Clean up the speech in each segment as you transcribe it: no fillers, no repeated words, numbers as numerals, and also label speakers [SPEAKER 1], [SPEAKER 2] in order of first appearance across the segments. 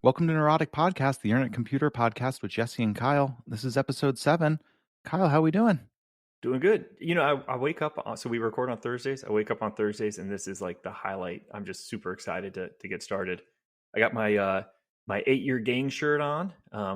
[SPEAKER 1] Welcome to Neurotic Podcast, the Internet Computer Podcast with Jesse and Kyle. This is episode 7. Kyle, how we doing?
[SPEAKER 2] Doing good. I wake up, so we record on Thursdays. I wake up on Thursdays, and this is like the highlight. I'm just super excited to get started. I got my 8-year gang shirt on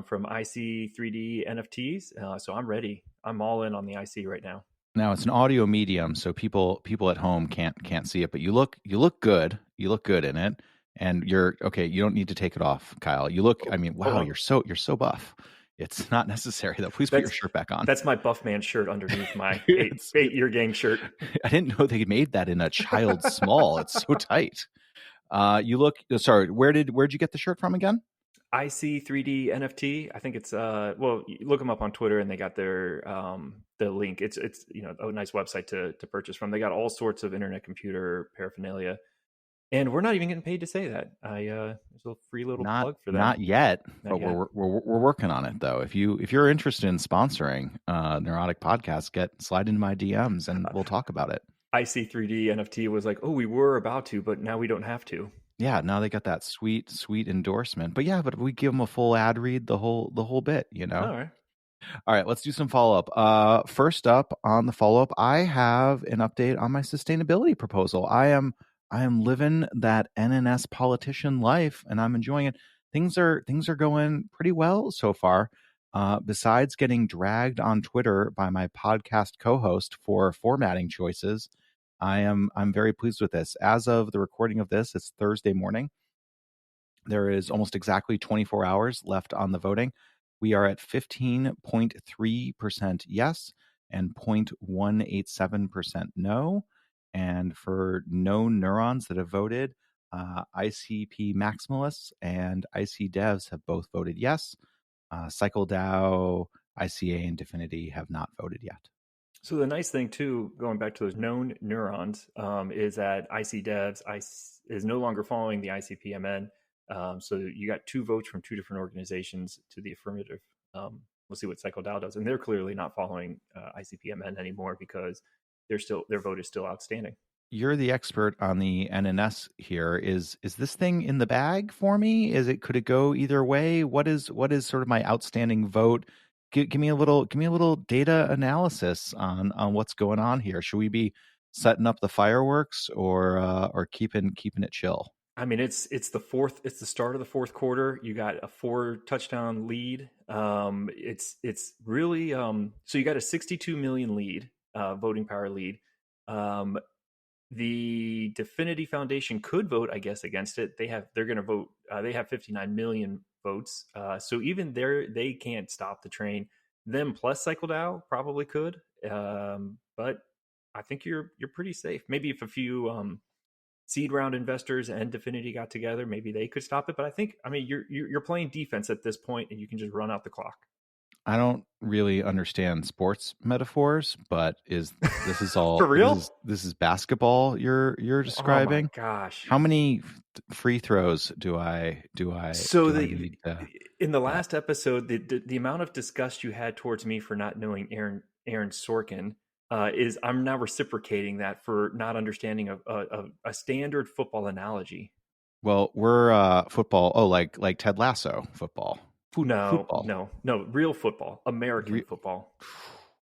[SPEAKER 2] from IC 3D NFTs, so I'm ready. I'm all in on the IC right now.
[SPEAKER 1] Now it's an audio medium, so people at home can't see it, but you look good. You look good in it, and you're okay. You don't need to take it off, Kyle. You look. I mean, wow, you're so buff. It's not necessary though. Please put your shirt back on.
[SPEAKER 2] That's my buff man shirt underneath my 8-year gang shirt.
[SPEAKER 1] I didn't know they made that in a child small. It's so tight. You look. Sorry, where'd you get the shirt from again?
[SPEAKER 2] IC 3D NFT. I think it's well, you look them up on Twitter and they got their the link. It's a nice website to purchase from. They got all sorts of internet computer paraphernalia. And we're not even getting paid to say that. There's a free little plug for that.
[SPEAKER 1] Not yet, but we're working on it though. If you're interested in sponsoring Neurotic Podcast, slide into my DMs and we'll talk about it.
[SPEAKER 2] IC 3D NFT was like, oh, we were about to, but now we don't have to.
[SPEAKER 1] Yeah, now they got that sweet endorsement. But yeah, but we give them a full ad read the whole bit,
[SPEAKER 2] All
[SPEAKER 1] right, let's do some follow-up. First up on the follow-up, I have an update on my sustainability proposal. I am living that NNS politician life and I'm enjoying it. Things are going pretty well so far. Besides getting dragged on Twitter by my podcast co-host for formatting choices, I'm very pleased with this. As of the recording of this, it's Thursday morning. There is almost exactly 24 hours left on the voting. We are at 15.3% yes and 0.187% no. And for no neurons that have voted, ICP maximalists and IC devs have both voted yes. CycleDAO, ICA, and Definity have not voted yet.
[SPEAKER 2] So the nice thing too, going back to those known neurons, is that IC devs is no longer following the ICP-MN. So you got 2 votes from 2 different organizations to the affirmative. We'll see what CycleDAO does, and they're clearly not following ICP-MN anymore because their vote is still outstanding.
[SPEAKER 1] You're the expert on the NNS here. Is this thing in the bag for me? Could it go either way? What is sort of my outstanding vote? Give me a little data analysis on what's going on here. Should we be setting up the fireworks or keeping it chill?
[SPEAKER 2] I mean, it's the start of the fourth quarter. You got a 4-touchdown lead. It's really so you got a 62 million lead, voting power lead. The Definity Foundation could vote, I guess, against it. They're going to vote. They have 59 million votes. So even they can't stop the train. Them plus CycleDAO probably could. But I think you're pretty safe. Maybe if a few seed round investors and Definity got together, maybe they could stop it. But you're playing defense at this point, and you can just run out the clock.
[SPEAKER 1] I don't really understand sports metaphors, but this is all
[SPEAKER 2] for real?
[SPEAKER 1] This is basketball you're describing?
[SPEAKER 2] Oh my gosh.
[SPEAKER 1] How many free throws do I
[SPEAKER 2] So
[SPEAKER 1] need to,
[SPEAKER 2] in the last episode, the amount of disgust you had towards me for not knowing Aaron Sorkin is I'm now reciprocating that for not understanding a standard football analogy.
[SPEAKER 1] Well, we're football. Oh, like Ted Lasso football.
[SPEAKER 2] No, real football, American football.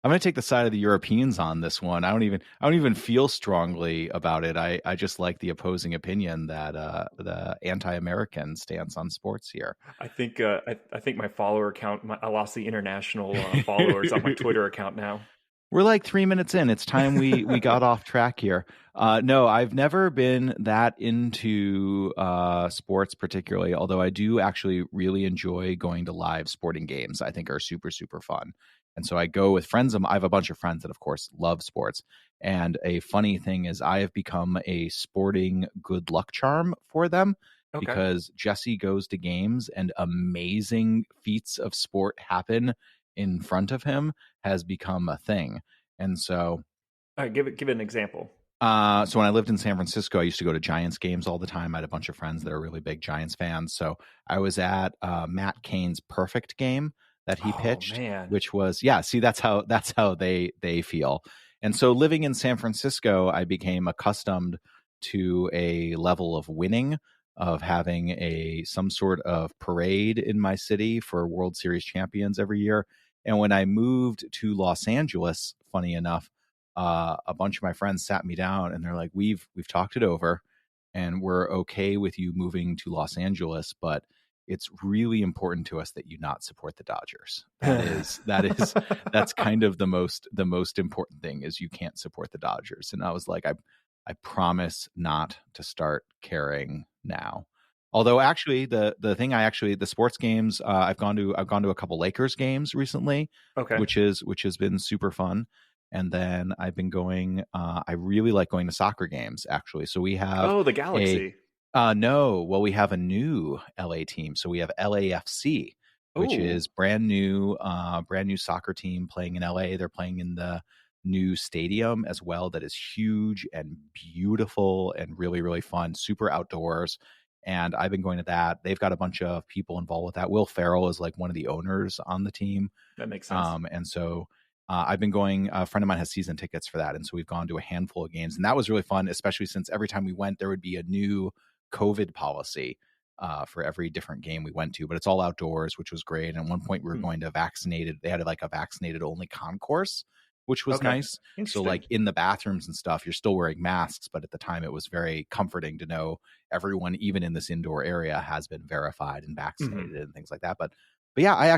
[SPEAKER 1] I'm going to take the side of the Europeans on this one. I don't even feel strongly about it. I just like the opposing opinion that the anti-American stance on sports here.
[SPEAKER 2] I think my follower count, I lost the international followers on my Twitter account now.
[SPEAKER 1] We're like 3 minutes in. It's time we got off track here. No, I've never been that into sports particularly, although I do actually really enjoy going to live sporting games. I think are super, super fun. And so I go with friends. I have a bunch of friends that, of course, love sports. And a funny thing is I have become a sporting good luck charm for them because Jesse goes to games and amazing feats of sport happen in front of him has become a thing. And so
[SPEAKER 2] all right, give it an example.
[SPEAKER 1] So when I lived in San Francisco, I used to go to Giants games all the time. I had a bunch of friends that are really big Giants fans. So I was at Matt Cain's perfect game that he pitched, which was that's how they feel. And so living in San Francisco, I became accustomed to a level of winning of having some sort of parade in my city for World Series champions every year. And when I moved to Los Angeles, funny enough, a bunch of my friends sat me down and they're like, we've talked it over and we're okay with you moving to Los Angeles, but it's really important to us that you not support the Dodgers. That's kind of the most important thing is you can't support the Dodgers. And I was like, I promise not to start caring now. Although actually the sports games, I've gone to a couple Lakers games recently,
[SPEAKER 2] Okay.
[SPEAKER 1] which has been super fun. And then I've been going, I really like going to soccer games actually. So we have
[SPEAKER 2] Oh, the
[SPEAKER 1] a
[SPEAKER 2] Galaxy.
[SPEAKER 1] no, well, we have a new LA team. So we have LAFC, which
[SPEAKER 2] Oh,
[SPEAKER 1] is brand new soccer team playing in LA. They're playing in the new stadium as well that is huge and beautiful and really, really fun, super outdoors. And I've been going to that. They've got a bunch of people involved with that. Will Ferrell is like one of the owners on the team.
[SPEAKER 2] that makes sense.
[SPEAKER 1] And so I've been going, a friend of mine has season tickets for that. And so we've gone to a handful of games. And that was really fun, especially since every time we went, there would be a new COVID policy for every different game we went to. But it's all outdoors, which was great. And at one point, we were
[SPEAKER 2] Hmm.
[SPEAKER 1] going to they had like a vaccinated only concourse, which was
[SPEAKER 2] Okay.
[SPEAKER 1] nice. So,
[SPEAKER 2] Interesting.
[SPEAKER 1] like in the bathrooms and stuff, you're still wearing masks. But at the time, it was very comforting to know everyone, even in this indoor area, has been verified and
[SPEAKER 2] Hmm.
[SPEAKER 1] vaccinated and things like that. But yeah, I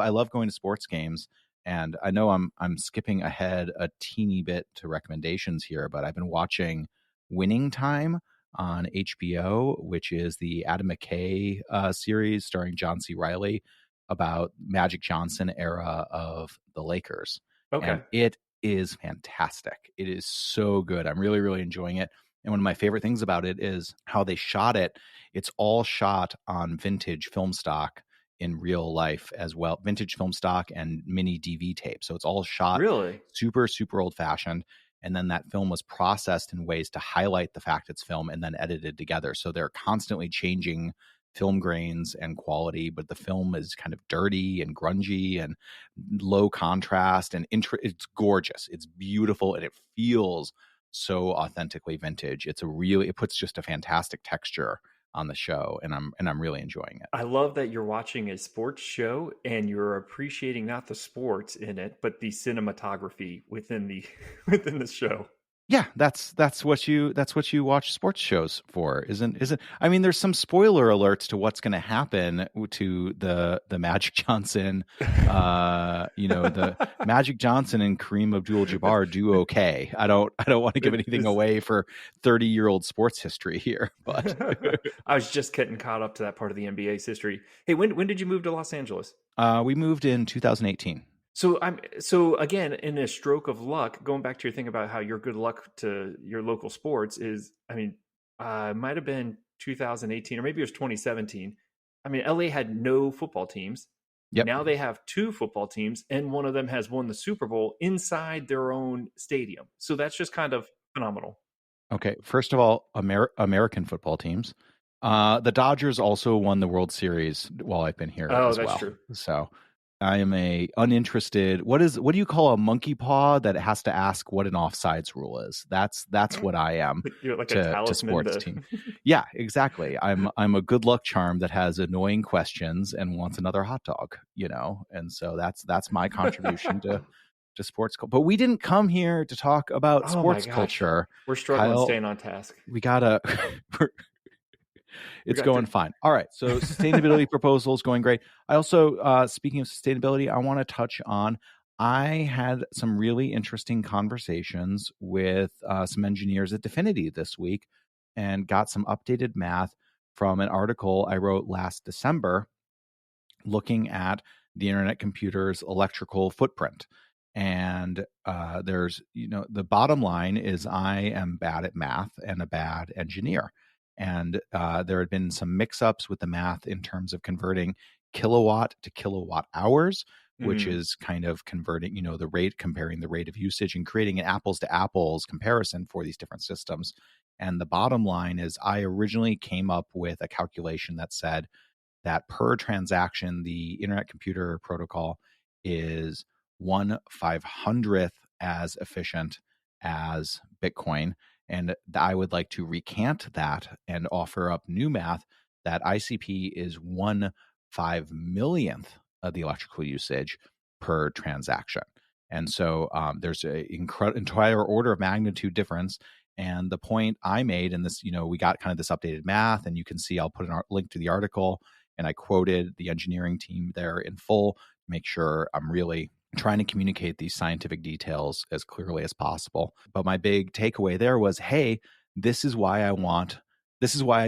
[SPEAKER 1] love going to sports games. And I know I'm skipping ahead a teeny bit to recommendations here, but I've been watching Winning Time on HBO, which is the Adam McKay series starring John C. Reilly about Magic Johnson era of the Lakers.
[SPEAKER 2] Okay.
[SPEAKER 1] And it is fantastic. It is so good. I'm really, really enjoying it. And one of my favorite things about it is how they shot it. It's all shot on vintage film stock in real life as well, vintage film stock and mini DV tape. So it's all shot
[SPEAKER 2] Really?
[SPEAKER 1] super, super old fashioned. And then that film was processed in ways to highlight the fact it's film and then edited together. So they're constantly changing film grains and quality, but the film is kind of dirty and grungy and low contrast and it's gorgeous. It's beautiful and it feels so authentically vintage. It puts just a fantastic texture on the show and I'm really enjoying it.
[SPEAKER 2] I love that you're watching a sports show and you're appreciating not the sports in it, but the cinematography within the within the show.
[SPEAKER 1] Yeah, that's what you watch sports shows for, isn't I mean, there's some spoiler alerts to what's going to happen to the Magic Johnson, the Magic Johnson and Kareem Abdul-Jabbar do okay. I don't want to give anything
[SPEAKER 2] This-
[SPEAKER 1] away for 30-year-old sports history here, but
[SPEAKER 2] I was just getting caught up to that part of the NBA's history. Hey, when did you move to Los Angeles?
[SPEAKER 1] we moved in 2018.
[SPEAKER 2] So again, in a stroke of luck, going back to your thing about how your good luck to your local sports is, I mean, it might have been 2018 or maybe it was 2017. I mean, LA had no football teams.
[SPEAKER 1] Yep.
[SPEAKER 2] Now they have two football teams, and one of them has won the Super Bowl inside their own stadium. So that's just kind of phenomenal.
[SPEAKER 1] Okay, first of all, American football teams. The Dodgers also won the World Series while I've been here
[SPEAKER 2] Oh,
[SPEAKER 1] as
[SPEAKER 2] that's
[SPEAKER 1] well.
[SPEAKER 2] true.
[SPEAKER 1] So I am a uninterested. What do you call a monkey paw that has to ask what an offsides rule is? That's what I am
[SPEAKER 2] You're like a
[SPEAKER 1] to
[SPEAKER 2] talisman.
[SPEAKER 1] sports team. Yeah, exactly. I'm a good luck charm that has annoying questions and wants another hot dog. And so that's my contribution to sports. But we didn't come here to talk about
[SPEAKER 2] Oh my
[SPEAKER 1] sports
[SPEAKER 2] gosh,
[SPEAKER 1] culture.
[SPEAKER 2] we're struggling
[SPEAKER 1] Kyle,
[SPEAKER 2] staying on task.
[SPEAKER 1] we gotta
[SPEAKER 2] We
[SPEAKER 1] it's
[SPEAKER 2] got to.
[SPEAKER 1] going fine. All right, so sustainability proposals going great. I also speaking of sustainability, I want to touch on I had some really interesting conversations with some engineers at Definity this week and got some updated math from an article I wrote last December looking at the internet computer's electrical footprint. And the bottom line is I am bad at math and a bad engineer. And there had been some mix ups with the math in terms of converting kilowatt to kilowatt hours, which
[SPEAKER 2] Mm.
[SPEAKER 1] is kind of converting, comparing the rate of usage and creating an apples to apples comparison for these different systems. And the bottom line is I originally came up with a calculation that said that per transaction, the Internet Computer Protocol is 1/500th as efficient as Bitcoin. And I would like to recant that and offer up new math that ICP is 1/5 millionth of the electrical usage per transaction. And so there's an entire order of magnitude difference. And the point I made in this, we got kind of this updated math, and you can see I'll put a link to the article, and I quoted the engineering team there in full to make sure I'm really trying to communicate these scientific details as clearly as possible. But my big takeaway there was, hey, this is why I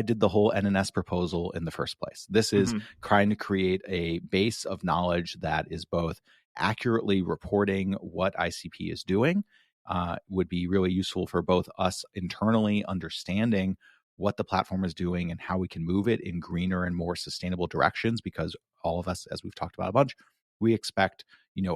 [SPEAKER 1] did the whole NNS proposal in the first place. This is trying to create a base of knowledge that is both accurately reporting what ICP is doing, would be really useful for both us internally understanding what the platform is doing and how we can move it in greener and more sustainable directions, because all of us, as we've talked about a bunch, we expect,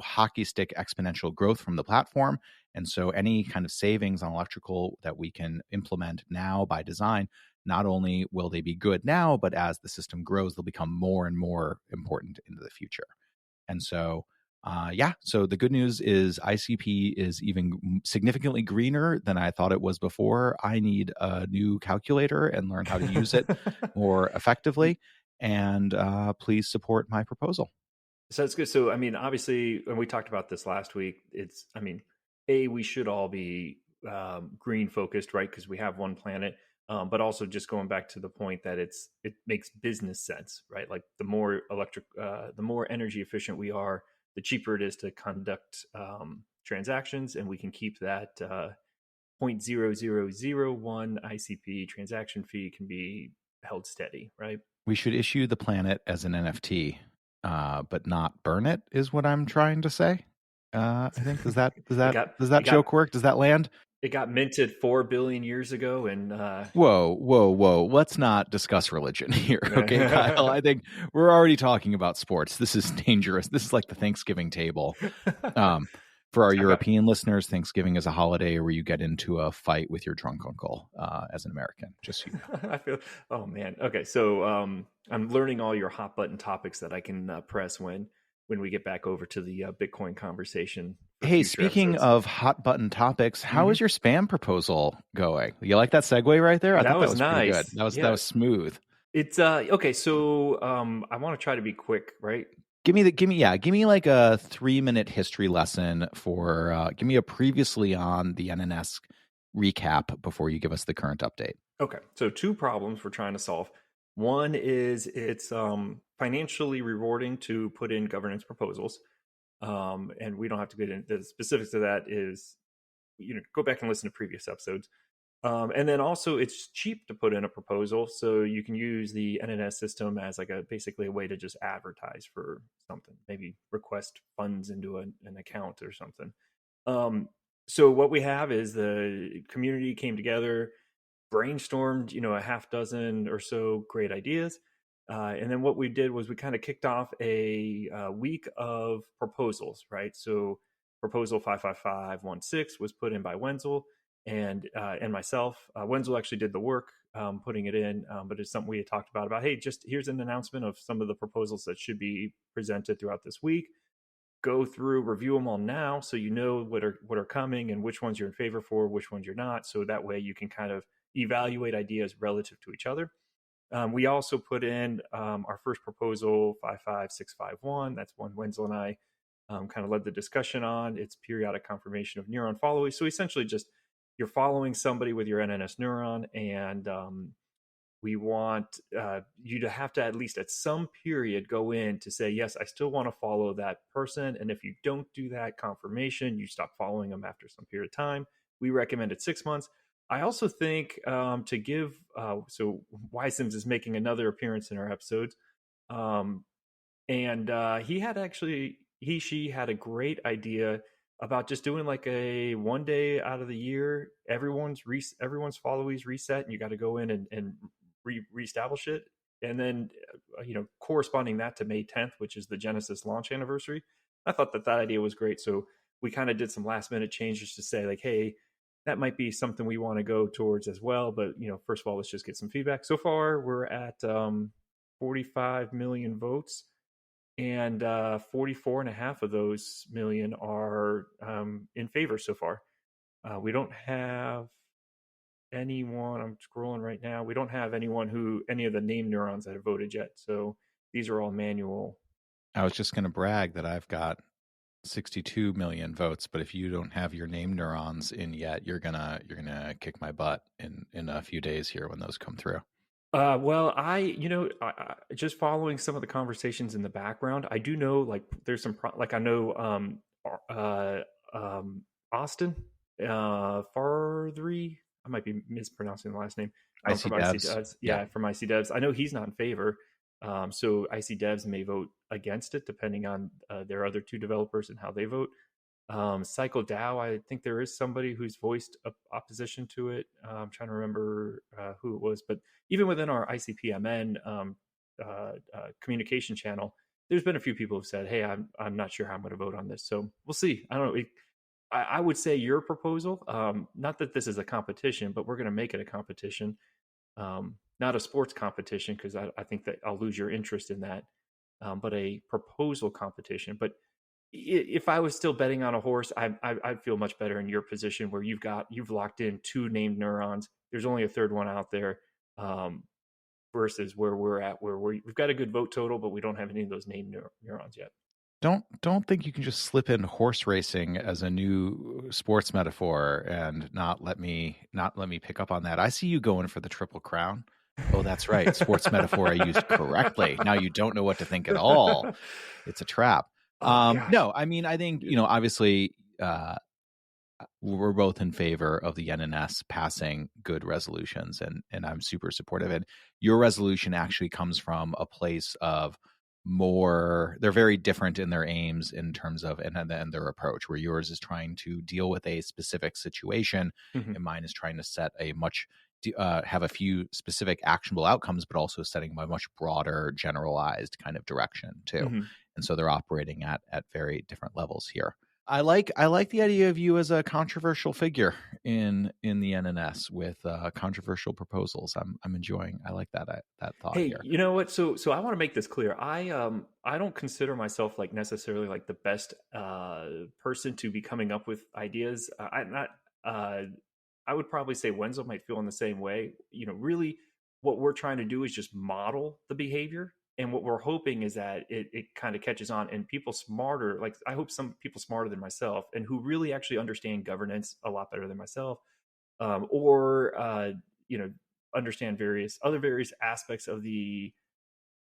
[SPEAKER 1] hockey stick exponential growth from the platform. And so any kind of savings on electrical that we can implement now by design, not only will they be good now, but as the system grows, they'll become more and more important into the future. And so, so the good news is ICP is even significantly greener than I thought it was before. I need a new calculator and learn how to use it more effectively. And please support my proposal.
[SPEAKER 2] So that's good. So, I mean, obviously, and we talked about this last week, we should all be green focused, right? Because we have one planet. But also just going back to the point that it makes business sense, right? Like the more the more energy efficient we are, the cheaper it is to conduct transactions, and we can keep that 0.0001 ICP transaction fee can be held steady, right?
[SPEAKER 1] We should issue the planet as an NFT, but not burn it, is what I'm trying to say. I think does that joke work? Does that land?
[SPEAKER 2] It got minted 4 billion years ago, and
[SPEAKER 1] whoa! Let's not discuss religion here, okay, Kyle? I think we're already talking about sports. This is dangerous. This is like the Thanksgiving table. For our European listeners, Thanksgiving is a holiday where you get into a fight with your drunk uncle as an American. Just so you know.
[SPEAKER 2] Oh man. Okay, so I'm learning all your hot button topics that I can press when we get back over to the Bitcoin conversation.
[SPEAKER 1] Hey, speaking of hot button topics, how is your spam proposal going? You like that segue right there? I thought that was nice. Pretty good. That was smooth.
[SPEAKER 2] It's okay. So I want to try to be quick, right?
[SPEAKER 1] Give me like a 3-minute history lesson for give me a previously on the NNS recap before you give us the current update.
[SPEAKER 2] Okay, so 2 problems we're trying to solve. One is it's financially rewarding to put in governance proposals, and we don't have to get into the specifics of that. Is go back and listen to previous episodes. And then also it's cheap to put in a proposal, so you can use the NNS system as like basically a way to just advertise for something, maybe request funds into an account or something. So what we have is the community came together, brainstormed, a half dozen or so great ideas. And then what we did was we kind of kicked off a week of proposals, right? So proposal 55516 was put in by Wenzel and myself. Wenzel actually did the work putting it in, but it's something we had talked about, hey, just here's an announcement of some of the proposals that should be presented throughout this week. Go through, review them all now, so you know what are coming and which ones you're in favor for, which ones you're not. So that way you can kind of evaluate ideas relative to each other. We also put in our first proposal, 55651. That's one Wenzel and I kind of led the discussion on. It's periodic confirmation of neuron following. So essentially just you're following somebody with your NNS neuron, and we want you to have to at least at some period go in to say, yes, I still want to follow that person. And if you don't do that confirmation, you stop following them after some period of time. We recommended 6 months. I also think to give, so Wysims is making another appearance in our episodes. And she had a great idea about just doing like a 1 day out of the year, everyone's followees reset, and you got to go in and reestablish it. And then, corresponding that to May 10th, which is the Genesis launch anniversary. I thought that idea was great. So we kind of did some last minute changes to say like, hey, that might be something we want to go towards as well. But, first of all, let's just get some feedback. So far, we're at 45 million votes, and 44.5 of those million are in favor so far. We don't have anyone. I'm scrolling right now. We don't have any of the named neurons that have voted yet. So these are all manual.
[SPEAKER 1] I was just going to brag that I've got 62 million votes, but if you don't have your name neurons in yet, you're gonna kick my butt in a few days here when those come through.
[SPEAKER 2] Well, just following some of the conversations in the background, I do know like there's like I know uh, Austin Farthery. I might be mispronouncing the last name
[SPEAKER 1] IC
[SPEAKER 2] from IC
[SPEAKER 1] devs,
[SPEAKER 2] Devs.
[SPEAKER 1] yeah.
[SPEAKER 2] Yeah, from IC Devs. I know he's not in favor. So IC Devs may vote against it depending on their other two developers and how they vote. Cycle DAO, I think there is somebody who's voiced opposition to it. I'm trying to remember who it was, but even within our ICPMN communication channel, there's been a few people who've said, "Hey, I'm not sure how I'm going to vote on this." So we'll see. I don't know. I would say your proposal, not that this is a competition, but we're going to make it a competition, not a sports competition, because I think that I'll lose your interest in that, but a proposal competition. But if I was still betting on a horse, I'd feel much better in your position where you've locked in two named neurons. There's only a third one out there, um, versus where we're at, where we've got a good vote total, but we don't have any of those named neurons yet.
[SPEAKER 1] Don't think you can just slip in horse racing as a new sports metaphor and not let me pick up on that. I see you going for the Triple Crown. Oh, that's right. Sports metaphor I used correctly. Now you don't know what to think at all. It's a trap.
[SPEAKER 2] Oh gosh.
[SPEAKER 1] No, I mean, I think, obviously, we're both in favor of the NNS passing good resolutions, and I'm super supportive. And your resolution actually comes from a place of they're very different in their aims in terms of and their approach, where yours is trying to deal with a specific situation
[SPEAKER 2] Mhm.
[SPEAKER 1] and mine is trying to set have a few specific actionable outcomes, but also setting a much broader generalized kind of direction too.
[SPEAKER 2] Mhm.
[SPEAKER 1] And so they're operating at very different levels here. I like the idea of you as a controversial figure in the NNS with controversial proposals. I'm enjoying. I like that thought
[SPEAKER 2] Hey,
[SPEAKER 1] here.
[SPEAKER 2] you know what? So I want to make this clear. I don't consider myself like necessarily like the best person to be coming up with ideas. I'm not. Uh, I would probably say Wenzel might feel in the same way. Really, what we're trying to do is just model the behavior, and what we're hoping is that it kind of catches on, and people smarter, like I hope some people smarter than myself, and who really actually understand governance a lot better than myself, or you know understand various aspects of the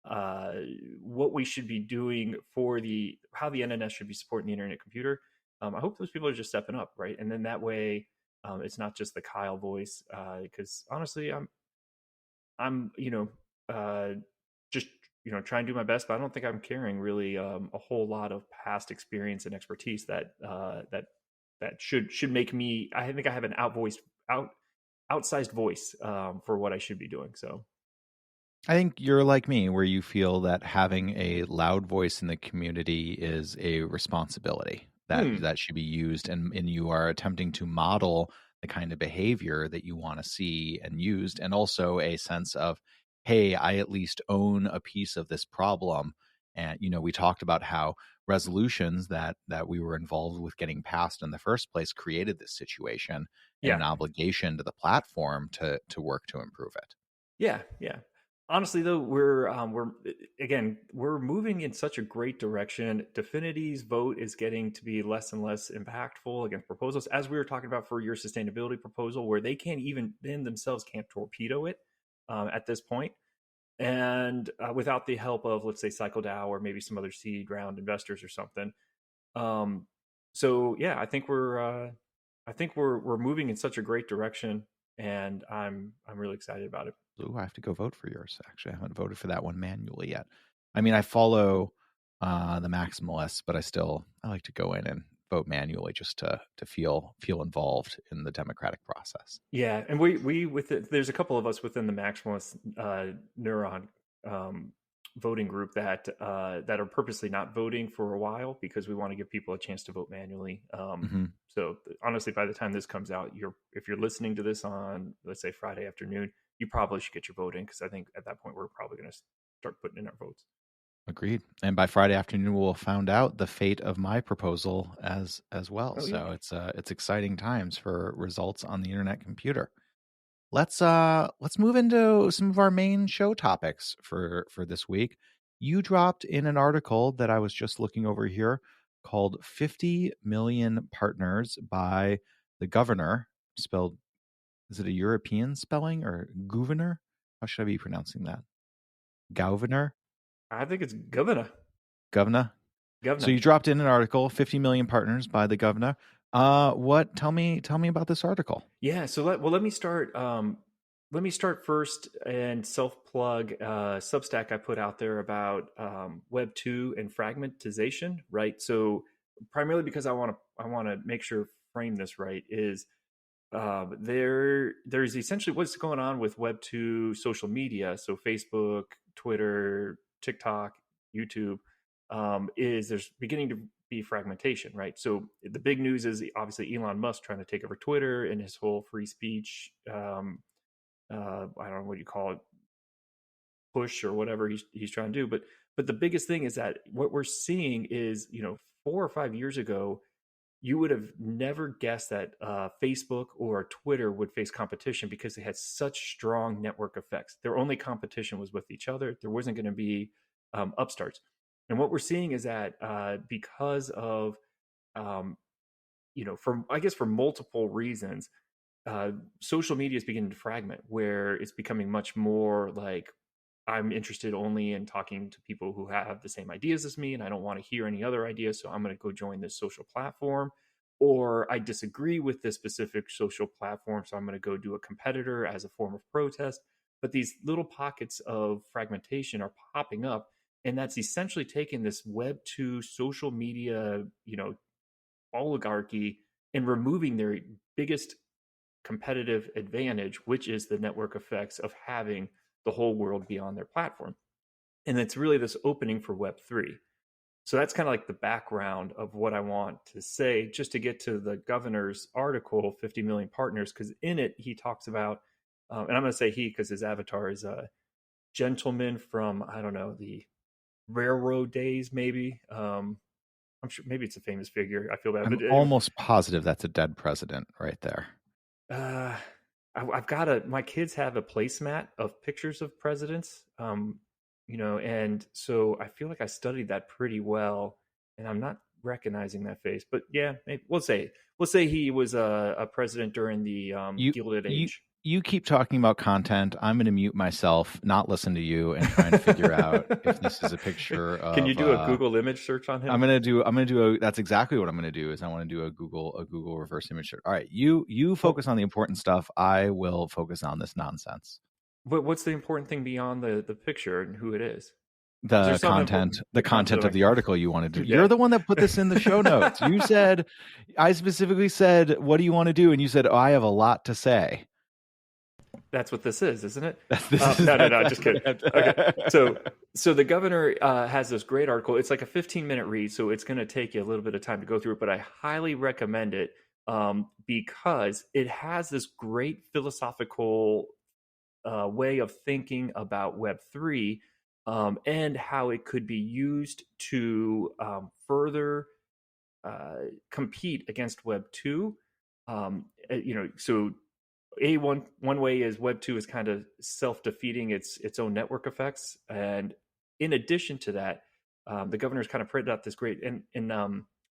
[SPEAKER 2] uh, what we should be doing for the how the NNS should be supporting the internet computer. I hope those people are just stepping up, right? And then that way, it's not just the Kyle voice. Because honestly, I'm uh, just trying to do my best, but I don't think I'm carrying really a whole lot of past experience and expertise that should make me. I think I have an outsized voice for what I should be doing. So
[SPEAKER 1] I think you're like me, where you feel that having a loud voice in the community is a responsibility
[SPEAKER 2] hmm,
[SPEAKER 1] that should be used, and you are attempting to model the kind of behavior that you want to see and used, and also a sense of, hey, I at least own a piece of this problem. And we talked about how resolutions that we were involved with getting passed in the first place created this situation and
[SPEAKER 2] yeah,
[SPEAKER 1] an obligation to the platform to work to improve it.
[SPEAKER 2] yeah. Honestly, though, we're moving in such a great direction. Definity's vote is getting to be less and less impactful against proposals, as we were talking about for your sustainability proposal, where they can't even then themselves can't torpedo it at this point. And without the help of, let's say, CycleDAO or maybe some other seed round investors or something. Um, so yeah, I think we're moving in such a great direction, and I'm really excited about it.
[SPEAKER 1] Ooh, I have to go vote for yours. Actually, I haven't voted for that one manually yet. I mean, I follow the maximalists, but I like to go in and vote manually just to feel involved in the democratic process.
[SPEAKER 2] Yeah, and we there's a couple of us within the maximalist neuron um, voting group that are purposely not voting for a while because we want to give people a chance to vote manually.
[SPEAKER 1] Hmm.
[SPEAKER 2] So honestly, by the time this comes out, if you're listening to this on, let's say, Friday afternoon, you probably should get your vote in, because I think at that point we're probably going to start putting in our votes.
[SPEAKER 1] Agreed. And by Friday afternoon, we'll found out the fate of my proposal as well.
[SPEAKER 2] Oh yeah.
[SPEAKER 1] So it's exciting times for results on the internet computer. let's move into some of our main show topics for this week. You dropped in an article that I was just looking over here called 50 Million Partners by the Governor, spelled, is it a European spelling or governor? How should I be pronouncing that? Governor?
[SPEAKER 2] I think it's governor.
[SPEAKER 1] Governor? So
[SPEAKER 2] Governor.
[SPEAKER 1] you dropped in an article, 50 Million Partners by the Governor. What tell me about this article.
[SPEAKER 2] Yeah. So let me start. Let me start first and self plug Substack I put out there about Web 2 and fragmentization. Right. So primarily because I want to make sure frame this right is there's essentially what's going on with Web 2 social media. So Facebook, Twitter, TikTok, YouTube, is there's beginning to be fragmentation, right? So the big news is obviously Elon Musk trying to take over Twitter and his whole free speech. I don't know what you call it, push or whatever he's trying to do. But the biggest thing is that what we're seeing is 4 or 5 years ago you would have never guessed that Facebook or Twitter would face competition because they had such strong network effects. Their only competition was with each other. There wasn't going to be upstarts. And what we're seeing is that because of, um, for multiple reasons, social media is beginning to fragment, where it's becoming much more like I'm interested only in talking to people who have the same ideas as me, and I don't want to hear any other ideas. So I'm going to go join this social platform. Or I disagree with this specific social platform, so I'm going to go do a competitor as a form of protest. But these little pockets of fragmentation are popping up, and that's essentially taking this Web 2 social media, oligarchy and removing their biggest competitive advantage, which is the network effects of having the whole world be on their platform. And it's really this opening for Web3. So that's kind of like the background of what I want to say, just to get to the governor's article, 50 Million Partners, because in it, he talks about, and I'm going to say he because his avatar is a gentleman from, I don't know, the railroad days, maybe. I'm sure maybe it's a famous figure. I feel bad,
[SPEAKER 1] I'm
[SPEAKER 2] but
[SPEAKER 1] almost positive that's a dead president right there.
[SPEAKER 2] Uh, I've got a. My kids have a placemat of pictures of presidents. And so I feel like I studied that pretty well, and I'm not recognizing that face. But yeah, maybe we'll say he was a president during the
[SPEAKER 1] You
[SPEAKER 2] Gilded
[SPEAKER 1] you
[SPEAKER 2] Age.
[SPEAKER 1] you keep talking about content. I'm going to mute myself, not listen to you, and try and figure out if this is a picture
[SPEAKER 2] Can you
[SPEAKER 1] of.
[SPEAKER 2] do a Google image search on him?
[SPEAKER 1] I'm gonna do a. That's exactly what I'm gonna do. Is I want to do a Google reverse image search. All right, you
[SPEAKER 2] Well,
[SPEAKER 1] focus on the important stuff. I will focus on this nonsense.
[SPEAKER 2] but what's the important thing beyond the picture and who it is? Is there
[SPEAKER 1] The
[SPEAKER 2] something important?
[SPEAKER 1] content,
[SPEAKER 2] The
[SPEAKER 1] the content
[SPEAKER 2] content.
[SPEAKER 1] of the article you wanted to.
[SPEAKER 2] Yeah,
[SPEAKER 1] You're the one that put this in the show notes. You said, I specifically said, "What do you want to do?" And you said, oh, "I have a lot to say."
[SPEAKER 2] that's what this is, isn't it?
[SPEAKER 1] This is
[SPEAKER 2] No, just kidding. Okay, so
[SPEAKER 1] that.
[SPEAKER 2] so the governor has this great article. It's like a 15-minute read, so it's going to take you a little bit of time to go through it, but I highly recommend it because it has this great philosophical way of thinking about Web3 and how it could be used to further compete against Web 2. So one way is Web 2 is kind of self-defeating its own network effects, and in addition to that, the governor's kind of printed out this great and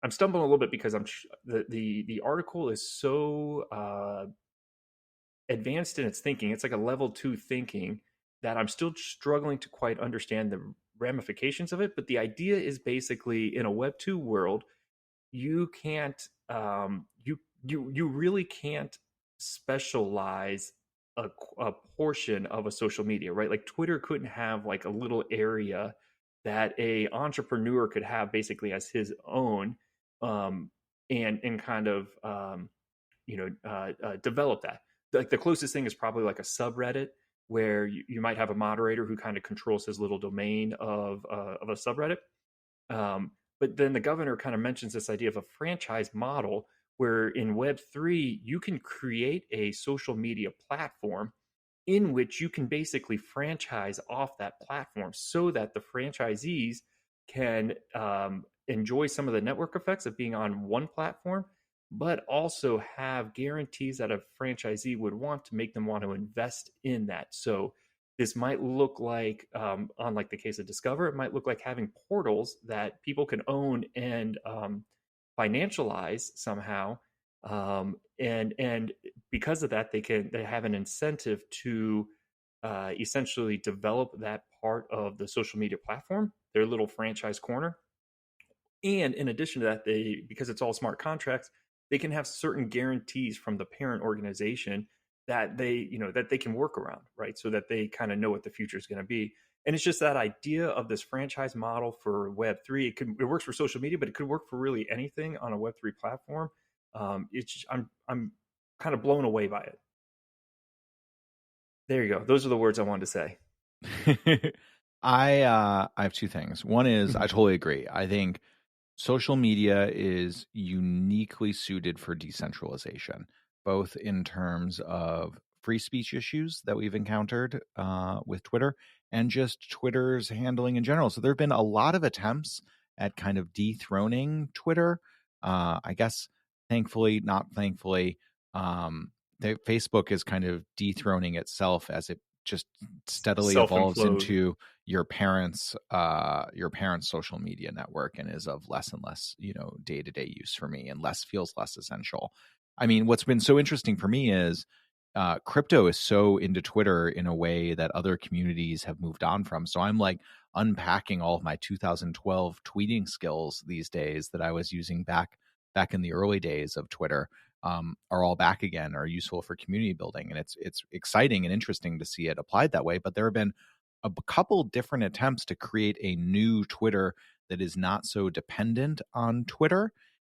[SPEAKER 2] I'm stumbling a little bit because the article is so advanced in its thinking. It's like a level 2 thinking that I'm still struggling to quite understand the ramifications of it. But the idea is basically in a Web 2 world, you can't you really can't specialize a portion of a social media, right? Like Twitter couldn't have like a little area that a entrepreneur could have basically as his own, and kind of develop that. Like the closest thing is probably like a subreddit where you might have a moderator who kind of controls his little domain of a subreddit. But then the governor kind of mentions this idea of a franchise model where in Web3, you can create a social media platform in which you can basically franchise off that platform so that the franchisees can enjoy some of the network effects of being on one platform, but also have guarantees that a franchisee would want to make them want to invest in that. So this might look like, on like the case of Discover, it might look like having portals that people can own and financialize somehow, and because of that, they have an incentive to essentially develop that part of the social media platform, their little franchise corner. And in addition to that, they, because it's all smart contracts, they can have certain guarantees from the parent organization that they can work around, right? So that they kind of know what the future is going to be. And it's just that idea of this franchise model for Web3. It works for social media, but it could work for really anything on a Web3 platform. I'm kind of blown away by it. There you go. Those are the words I wanted to say.
[SPEAKER 1] I have two things. One is I
[SPEAKER 2] Mhm.
[SPEAKER 1] totally agree. I think social media is uniquely suited for decentralization, both in terms of free speech issues that we've encountered with Twitter and just Twitter's handling in general. So there have been a lot of attempts at kind of dethroning Twitter. I guess, thankfully, not thankfully, Facebook is kind of dethroning itself as it just steadily evolves
[SPEAKER 2] Self-implode.
[SPEAKER 1] into your parents social media network and is of less and less day-to-day use for me, and feels less essential. I mean, what's been so interesting for me is crypto is so into Twitter in a way that other communities have moved on from. So I'm like unpacking all of my 2012 tweeting skills these days that I was using back in the early days of Twitter, are all back again, are useful for community building. And it's exciting and interesting to see it applied that way. But there have been a couple different attempts to create a new Twitter that is not so dependent on Twitter.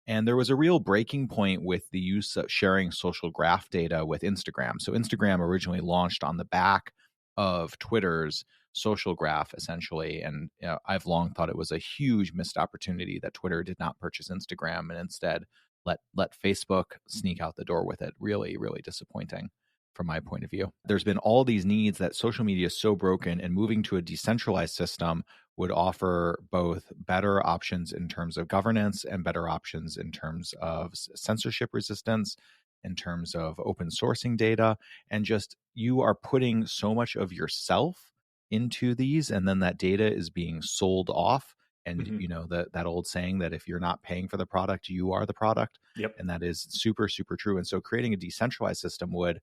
[SPEAKER 1] And there was a real breaking point with the use of sharing social graph data with Instagram. So Instagram originally launched on the back of Twitter's social graph, essentially. And I've long thought it was a huge missed opportunity that Twitter did not purchase Instagram and instead let Facebook sneak out the door with it. Really, really disappointing from my point of view. There's been all these needs that social media is so broken, and moving to a decentralized system would offer both better options in terms of governance and better options in terms of censorship resistance, in terms of open sourcing data, and just you are putting so much of yourself into these, and then that data is being sold off. And
[SPEAKER 2] Mhm.
[SPEAKER 1] that old saying that if you're not paying for the product, you are the product.
[SPEAKER 2] Yep.
[SPEAKER 1] And that is super, super true. And so creating a decentralized system would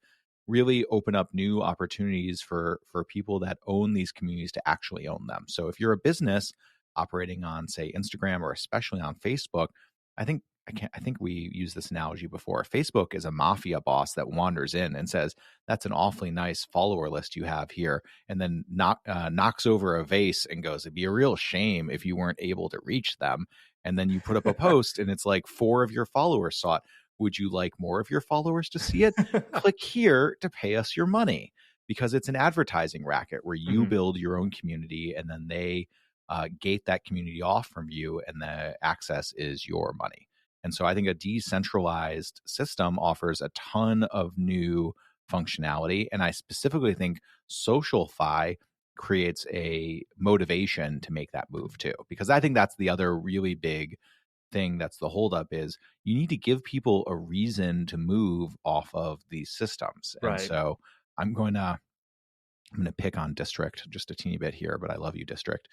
[SPEAKER 1] really open up new opportunities for people that own these communities to actually own them. So if you're a business operating on, say, Instagram or especially on Facebook, I think I think we used this analogy before. Facebook is a mafia boss that wanders in and says, "That's an awfully nice follower list you have here," and then knocks over a vase and goes, "It'd be a real shame if you weren't able to reach them." And then you put up a post, and it's like 4 of your followers saw it. Would you like more of your followers to see it? Click here to pay us your money, because it's an advertising racket where you
[SPEAKER 2] Mhm.
[SPEAKER 1] build your own community and then they gate that community off from you, and the access is your money. And so I think a decentralized system offers a ton of new functionality. And I specifically think SocialFi creates a motivation to make that move too, because I think that's the other really big thing that's the holdup is you need to give people a reason to move off of these systems. And
[SPEAKER 2] Right.
[SPEAKER 1] so I'm going to pick on District just a teeny bit here, but I love you, District.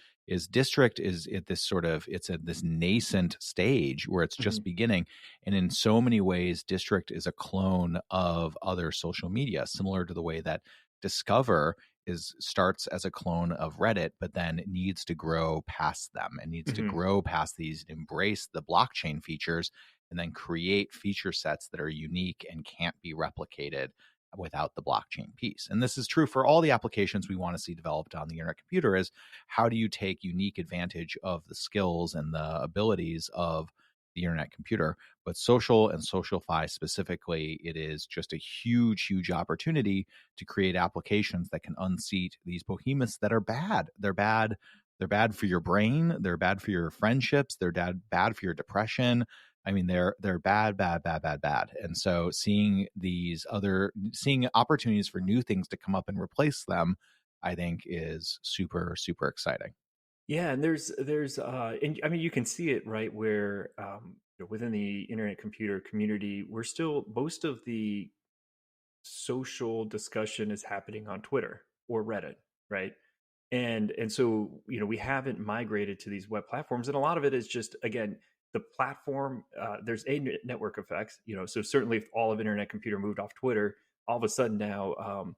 [SPEAKER 1] District is at this it's at this nascent stage where it's just
[SPEAKER 2] Mhm.
[SPEAKER 1] beginning. And in so many ways, District is a clone of other social media, similar to the way that Discover starts as a clone of Reddit, but then needs to grow past them and needs to
[SPEAKER 2] Mhm.
[SPEAKER 1] grow past these, embrace the blockchain features, and then create feature sets that are unique and can't be replicated without the blockchain piece. And this is true for all the applications we want to see developed on the internet computer. Is how do you take unique advantage of the skills and the abilities of the internet computer? But social and SocialFi specifically, it is just a huge opportunity to create applications that can unseat these behemoths that are bad. They're bad for your brain. They're bad for your friendships. They're bad for your depression. I mean, they're bad. And so seeing opportunities for new things to come up and replace them, I think is super exciting.
[SPEAKER 2] Yeah, and there's and I mean, you can see it right where within the internet computer community, we're still most of the social discussion is happening on Twitter or Reddit, right? And so we haven't migrated to these web platforms, and a lot of it is just, again, the platform. There's network effects, so certainly if all of internet computer moved off Twitter, all of a sudden now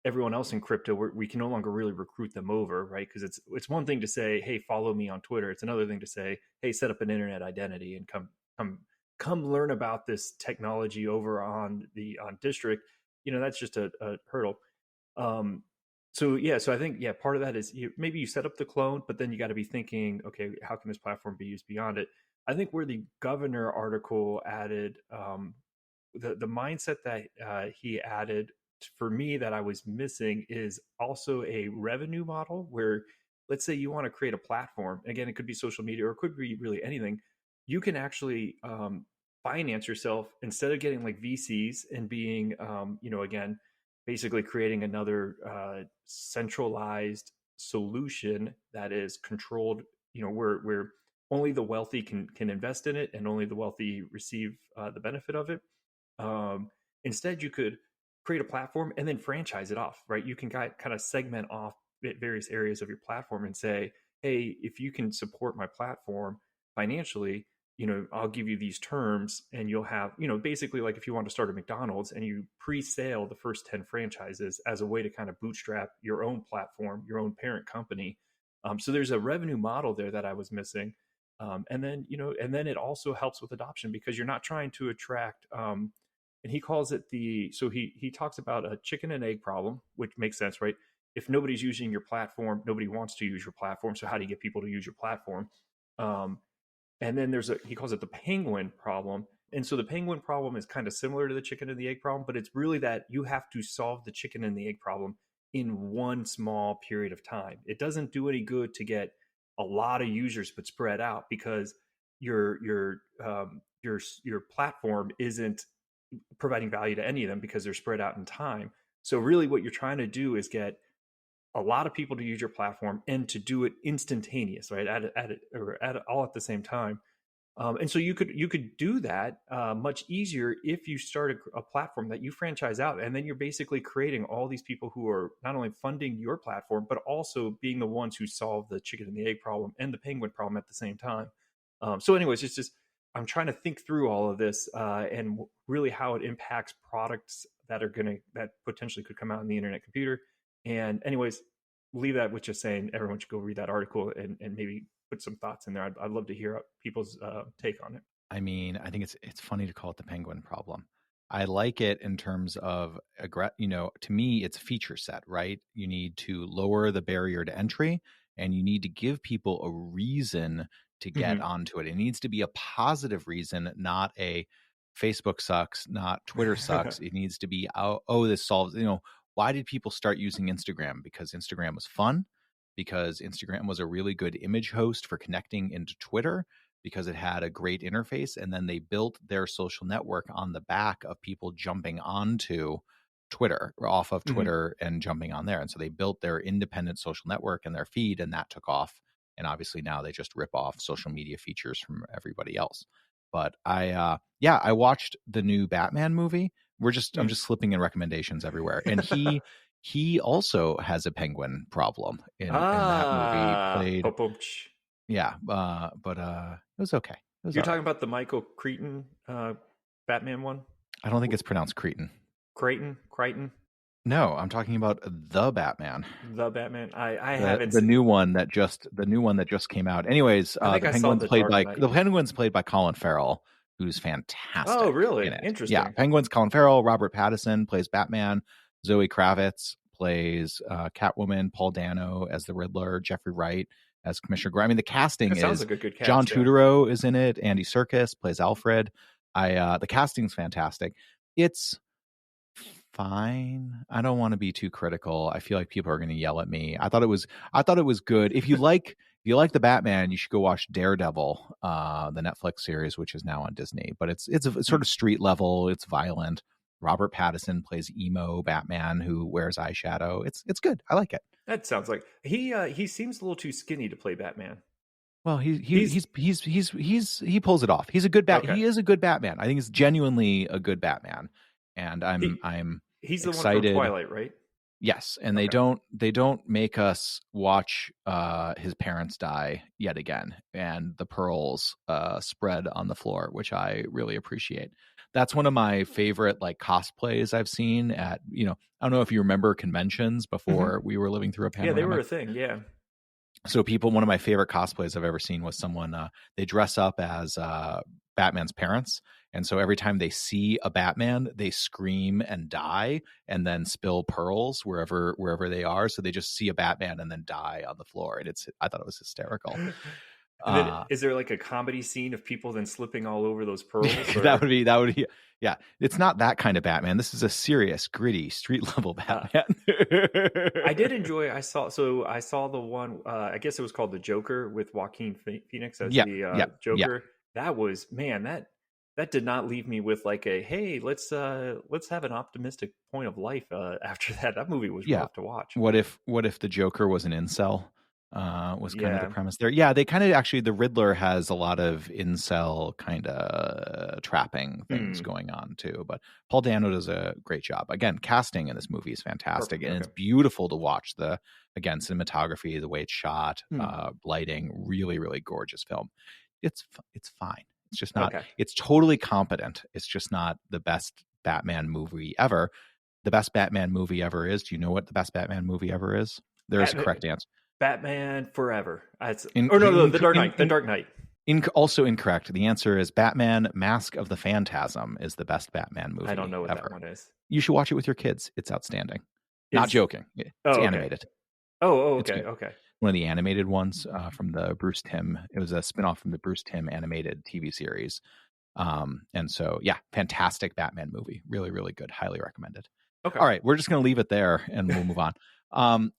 [SPEAKER 2] everyone else in crypto, we can no longer really recruit them over, right? Because it's one thing to say, hey, follow me on Twitter. It's another thing to say, hey, set up an internet identity and come come learn about this technology over on District. That's just a hurdle. um, so yeah, so I think, yeah, part of that is maybe you set up the clone, but then you got to be thinking, okay, how can this platform be used beyond it? I think where the governor article added, the mindset that he added for me that I was missing is also a revenue model where, let's say you want to create a platform. Again, it could be social media or it could be really anything. You can actually finance yourself instead of getting like VCs and being, again, basically creating another centralized solution that is controlled, where only the wealthy can invest in it and only the wealthy receive the benefit of it. Instead, you could create a platform and then franchise it off, right? You can kind of segment off various areas of your platform and say, hey, if you can support my platform financially, I'll give you these terms, and you'll have, basically like if you want to start a McDonald's and you pre-sale the first 10 franchises as a way to kind of bootstrap your own platform, your own parent company. So there's a revenue model there that I was missing. And then it also helps with adoption because you're not trying to attract, and he calls it so he talks about a chicken and egg problem, which makes sense, right? If nobody's using your platform, nobody wants to use your platform. So how do you get people to use your platform? Um, and then he calls it the penguin problem. And so the penguin problem is kind of similar to the chicken and the egg problem, but it's really that you have to solve the chicken and the egg problem in one small period of time. It doesn't do any good to get a lot of users but spread out, because your platform isn't providing value to any of them because they're spread out in time. So really what you're trying to do is get a lot of people to use your platform and to do it instantaneous, right? At it all at the same time. And so you could do that much easier if you start a platform that you franchise out, and then you're basically creating all these people who are not only funding your platform but also being the ones who solve the chicken and the egg problem and the penguin problem at the same time. So, anyways, it's just I'm trying to think through all of this and really how it impacts products that potentially could come out in the internet computer. And, anyways, leave that with just saying everyone should go read that article and maybe put some thoughts in there. I'd love to hear people's take on it.
[SPEAKER 1] I mean, I think it's funny to call it the penguin problem. I like it in terms of to me, it's a feature set, right? You need to lower the barrier to entry, and you need to give people a reason to get
[SPEAKER 2] Mm-hmm.
[SPEAKER 1] onto it. It needs to be a positive reason, not a Facebook sucks, not Twitter sucks. It needs to be, oh, this solves, why did people start using Instagram? Because Instagram was fun, because Instagram was a really good image host for connecting into Twitter, because it had a great interface. And then they built their social network on the back of people jumping onto Twitter, or off of
[SPEAKER 2] Mm-hmm.
[SPEAKER 1] Twitter and jumping on there. And so they built their independent social network and their feed, and that took off. And obviously now they just rip off social media features from everybody else. But I watched the new Batman movie. I'm just slipping in recommendations everywhere. And he also has a penguin problem in that movie. Played,
[SPEAKER 2] Popomch.
[SPEAKER 1] yeah, but it was okay. It was
[SPEAKER 2] You're
[SPEAKER 1] all
[SPEAKER 2] talking
[SPEAKER 1] right.
[SPEAKER 2] about the Michael Crichton Batman one?
[SPEAKER 1] I don't think it's pronounced Cretan.
[SPEAKER 2] Crichton,
[SPEAKER 1] No, I'm talking about the Batman,
[SPEAKER 2] the Batman. I
[SPEAKER 1] the
[SPEAKER 2] haven't.
[SPEAKER 1] the new one that just came out. Anyways,
[SPEAKER 2] I think I saw the Dark Knight.
[SPEAKER 1] The Penguin's played by Colin Farrell, who's
[SPEAKER 2] Oh,
[SPEAKER 1] fantastic in
[SPEAKER 2] really?
[SPEAKER 1] it. Yeah,
[SPEAKER 2] Interesting.
[SPEAKER 1] Penguin's Colin Farrell. Robert Pattinson plays Batman. Zoe Kravitz plays Catwoman. Paul Dano as the Riddler. Jeffrey Wright as Commissioner Gordon. I mean, the casting
[SPEAKER 2] That sounds
[SPEAKER 1] is
[SPEAKER 2] like a good
[SPEAKER 1] John
[SPEAKER 2] cast. Yeah.
[SPEAKER 1] Turturro is in it. Andy Serkis plays Alfred. The casting's fantastic. It's fine. I don't want to be too critical. I feel like people are going to yell at me. I thought it was good. If you like the Batman, you should go watch Daredevil, the Netflix series, which is now on Disney. But it's a sort of street level. It's violent. Robert Pattinson plays emo Batman who wears eyeshadow. It's good. I like it.
[SPEAKER 2] That sounds like he seems a little too skinny to play Batman.
[SPEAKER 1] Well,
[SPEAKER 2] He's
[SPEAKER 1] he pulls it off. He's a good
[SPEAKER 2] okay.
[SPEAKER 1] he is a good Batman. I think he's genuinely a good Batman, and
[SPEAKER 2] He
[SPEAKER 1] I'm
[SPEAKER 2] he's the one from
[SPEAKER 1] excited.
[SPEAKER 2] Twilight, right?
[SPEAKER 1] Yes, and
[SPEAKER 2] Okay.
[SPEAKER 1] they don't make us watch his parents die yet again, and the pearls spread on the floor, which I really appreciate. That's one of my favorite like cosplays I've seen at, I don't know if you remember conventions
[SPEAKER 2] Hmm.
[SPEAKER 1] before we were living through a
[SPEAKER 2] Yeah, they were
[SPEAKER 1] panoramic.
[SPEAKER 2] a thing. Yeah.
[SPEAKER 1] So one of my favorite cosplays I've ever seen was someone, they dress up as Batman's parents, and so every time they see a Batman, they scream and die, and then spill pearls wherever they are. So they just see a Batman and then die on the floor, and I thought it was hysterical.
[SPEAKER 2] And then
[SPEAKER 1] Uh,
[SPEAKER 2] is there like a comedy scene of people then slipping all over those pearls,
[SPEAKER 1] that
[SPEAKER 2] or
[SPEAKER 1] would be, yeah. It's not that kind of Batman. This is a serious, gritty, street level
[SPEAKER 2] uh,
[SPEAKER 1] Batman.
[SPEAKER 2] I did enjoy. I saw the one. I guess it was called the Joker with Joaquin Phoenix as
[SPEAKER 1] Yeah,
[SPEAKER 2] the
[SPEAKER 1] yeah, yeah.
[SPEAKER 2] Joker. That was, man, that did not leave me with like a, hey, let's have an optimistic point of life. After that, that movie was
[SPEAKER 1] Yeah.
[SPEAKER 2] rough to watch.
[SPEAKER 1] What if the Joker was an incel? Was kind of the
[SPEAKER 2] Yeah.
[SPEAKER 1] premise there. Yeah, they kind of actually, the Riddler has a lot of incel kind of trapping things
[SPEAKER 2] Hmm.
[SPEAKER 1] going on too. But Paul Dano does a great job. Again, casting in this movie is fantastic,
[SPEAKER 2] Perfect.
[SPEAKER 1] and
[SPEAKER 2] Okay.
[SPEAKER 1] it's beautiful to watch. Again, cinematography, the way it's shot,
[SPEAKER 2] Hmm.
[SPEAKER 1] lighting, really really gorgeous film. It's fine. It's just not.
[SPEAKER 2] Okay.
[SPEAKER 1] It's totally competent. It's just not the best Batman movie ever. The best Batman movie ever is. Do you know what the best Batman movie ever is? There is a
[SPEAKER 2] Batman,
[SPEAKER 1] correct answer.
[SPEAKER 2] Batman Forever.
[SPEAKER 1] In,
[SPEAKER 2] Or no,
[SPEAKER 1] in,
[SPEAKER 2] the Dark
[SPEAKER 1] in,
[SPEAKER 2] Knight. The
[SPEAKER 1] in,
[SPEAKER 2] Dark Knight
[SPEAKER 1] Also incorrect. The answer is Batman Mask of the Phantasm is the best Batman
[SPEAKER 2] I don't
[SPEAKER 1] movie
[SPEAKER 2] know what that
[SPEAKER 1] ever.
[SPEAKER 2] one is.
[SPEAKER 1] You should watch it with your kids. It's outstanding. Not
[SPEAKER 2] Is
[SPEAKER 1] joking. It's
[SPEAKER 2] Oh, okay.
[SPEAKER 1] animated. It's
[SPEAKER 2] Okay.
[SPEAKER 1] good.
[SPEAKER 2] Okay.
[SPEAKER 1] One of the animated ones from the Bruce Timm. It was a spinoff from the Bruce Timm animated TV series. And so, yeah, fantastic Batman movie. Really, really good. Highly recommended.
[SPEAKER 2] Okay.
[SPEAKER 1] All right, we're just going to leave it there and we'll move on.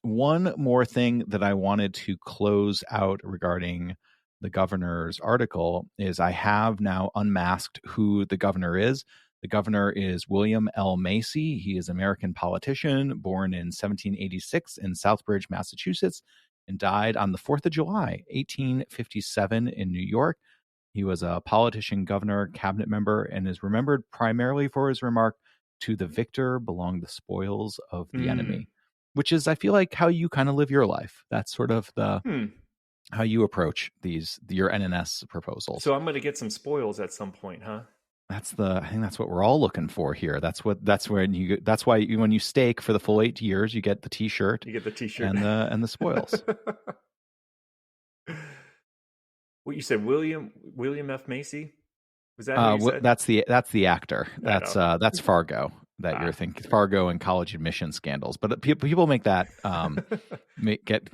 [SPEAKER 1] One more thing that I wanted to close out regarding the governor's article is I have now unmasked who the governor is. The governor is William L. Macy. He is an American politician born in 1786 in Southbridge, Massachusetts, and died on the 4th of July, 1857 in New York. He was a politician, governor, cabinet member, and is remembered primarily for his remark, "To the victor belong the spoils of the
[SPEAKER 2] Mm.
[SPEAKER 1] enemy," which is, I feel like, how you kind of live your life. That's sort of
[SPEAKER 2] Hmm.
[SPEAKER 1] how you approach your NNS
[SPEAKER 2] So
[SPEAKER 1] proposals.
[SPEAKER 2] I'm going to get some spoils at some point, huh?
[SPEAKER 1] I think that's what we're all looking for here. That's why when you stake for the full 8 years, you get the T-shirt
[SPEAKER 2] You get the T-shirt.
[SPEAKER 1] and the spoils.
[SPEAKER 2] What you said, William F. Macy? Was that who you said?
[SPEAKER 1] That's the actor.
[SPEAKER 2] I know.
[SPEAKER 1] That's Fargo that you're
[SPEAKER 2] Ah.
[SPEAKER 1] thinking. Fargo and college admission scandals. But people make that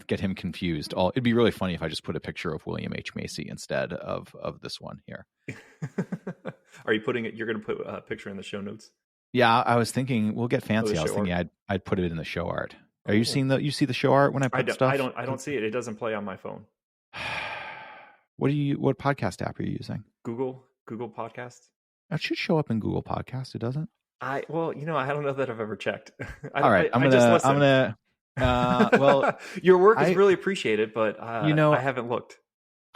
[SPEAKER 1] get him confused. It'd be really funny if I just put a picture of William H. Macy instead of this one here.
[SPEAKER 2] Are you putting it? You're going to put a picture in the show notes?
[SPEAKER 1] Yeah, I was thinking we'll get
[SPEAKER 2] Oh,
[SPEAKER 1] fancy.
[SPEAKER 2] the
[SPEAKER 1] I was
[SPEAKER 2] show art.
[SPEAKER 1] thinking I'd put it in the show art. Are you
[SPEAKER 2] Oh,
[SPEAKER 1] seeing you see the show art when I put stuff?
[SPEAKER 2] I don't see it. It doesn't play on my phone.
[SPEAKER 1] What podcast app are you using?
[SPEAKER 2] Google Podcasts.
[SPEAKER 1] It should show up in Google Podcast. It doesn't.
[SPEAKER 2] Well, I don't know that I've ever checked.
[SPEAKER 1] All right,
[SPEAKER 2] I just listen.
[SPEAKER 1] well,
[SPEAKER 2] Your work is really appreciated, but
[SPEAKER 1] I
[SPEAKER 2] I haven't looked.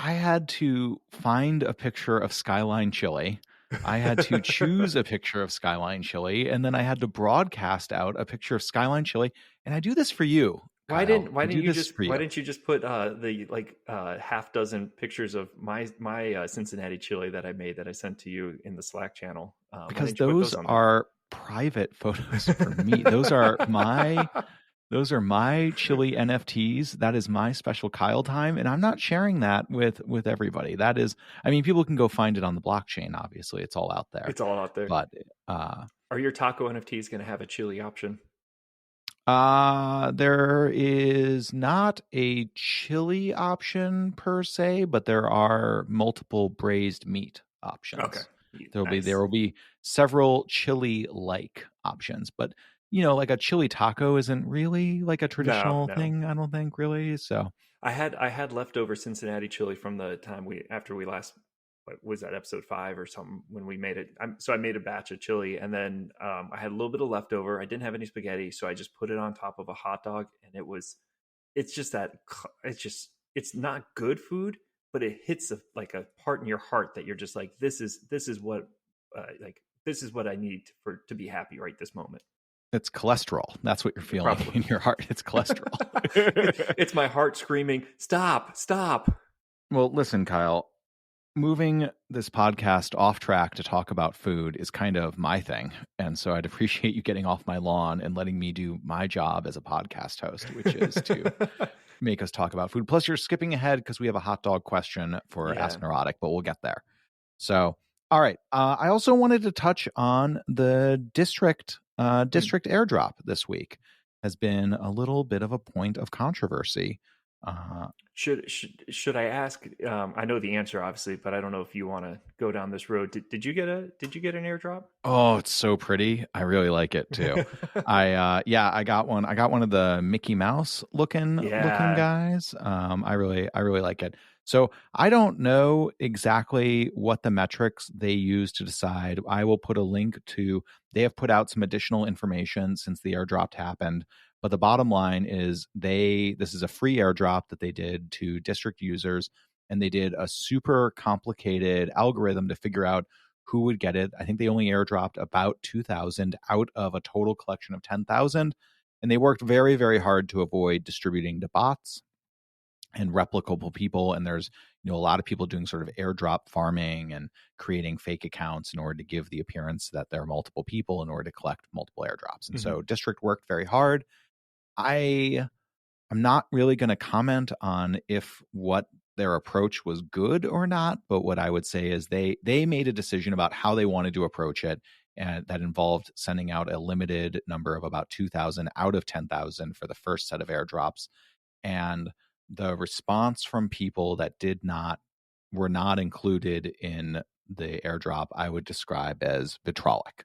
[SPEAKER 1] I had to find a picture of Skyline Chili. I had to choose a picture of Skyline Chili, and then I had to broadcast out a picture of Skyline Chili. And I do this for you,
[SPEAKER 2] Why
[SPEAKER 1] Kyle.
[SPEAKER 2] didn't
[SPEAKER 1] I do this for you.
[SPEAKER 2] why didn't you just put the half dozen pictures of my Cincinnati chili that I made that I sent to you in the Slack channel?
[SPEAKER 1] Because those are private photos for me. Those are my chili NFTs. That is my special Kyle time, and I'm not sharing that with everybody. That is, I mean, people can go find it on the blockchain. Obviously, it's all out there.
[SPEAKER 2] It's all out there.
[SPEAKER 1] But
[SPEAKER 2] are your taco NFTs going to have a chili option?
[SPEAKER 1] There is not a chili option per se, but there are multiple braised meat options.
[SPEAKER 2] Okay.
[SPEAKER 1] There will be several chili-like options, but like a chili taco isn't really like a traditional thing, I don't think, really. So
[SPEAKER 2] I had leftover Cincinnati chili from the time after we last, what was that, episode 5 or something, when we made it. So I made a batch of chili, and then I had a little bit of leftover. I didn't have any spaghetti, so I just put it on top of a hot dog, and it's not good food, but it hits like a part in your heart that you're just like, this is what like this is what I need for to be happy right this moment.
[SPEAKER 1] It's cholesterol. That's what you're feeling
[SPEAKER 2] Probably.
[SPEAKER 1] in your heart. It's cholesterol.
[SPEAKER 2] It's my heart screaming, stop, stop.
[SPEAKER 1] Well, listen, Kyle, moving this podcast off track to talk about food is kind of my thing. And so I'd appreciate you getting off my lawn and letting me do my job as a podcast host, which is to make us talk about food. Plus, you're skipping ahead because we have a hot dog question for
[SPEAKER 2] Yeah.
[SPEAKER 1] Ask Neurotic, but we'll get there. So, all right. I also wanted to touch on the district airdrop this week. Has been a little bit of a point of controversy.
[SPEAKER 2] Should I ask? I know the answer, obviously, but I don't know if you want to go down this road. Did you get an airdrop?
[SPEAKER 1] Oh, it's so pretty. I really like it too. I got one. I got one of the Mickey Mouse looking guys. I really like it. So I don't know exactly what the metrics they use to decide. I will put a link to, they have put out some additional information since the airdrop happened. But the bottom line is this is a free airdrop that they did to district users, and they did a super complicated algorithm to figure out who would get it. I think they only airdropped about 2,000 out of a total collection of 10,000. And they worked very, very hard to avoid distributing to bots and replicable people. And there's, a lot of people doing sort of airdrop farming and creating fake accounts in order to give the appearance that there are multiple people in order to collect multiple airdrops. And so District worked very hard. I'm not really going to comment on if what their approach was good or not, but what I would say is they made a decision about how they wanted to approach it, and that involved sending out a limited number of about 2,000 out of 10,000 for the first set of airdrops. And the response from people that were not included in the airdrop, I would describe as vitriolic,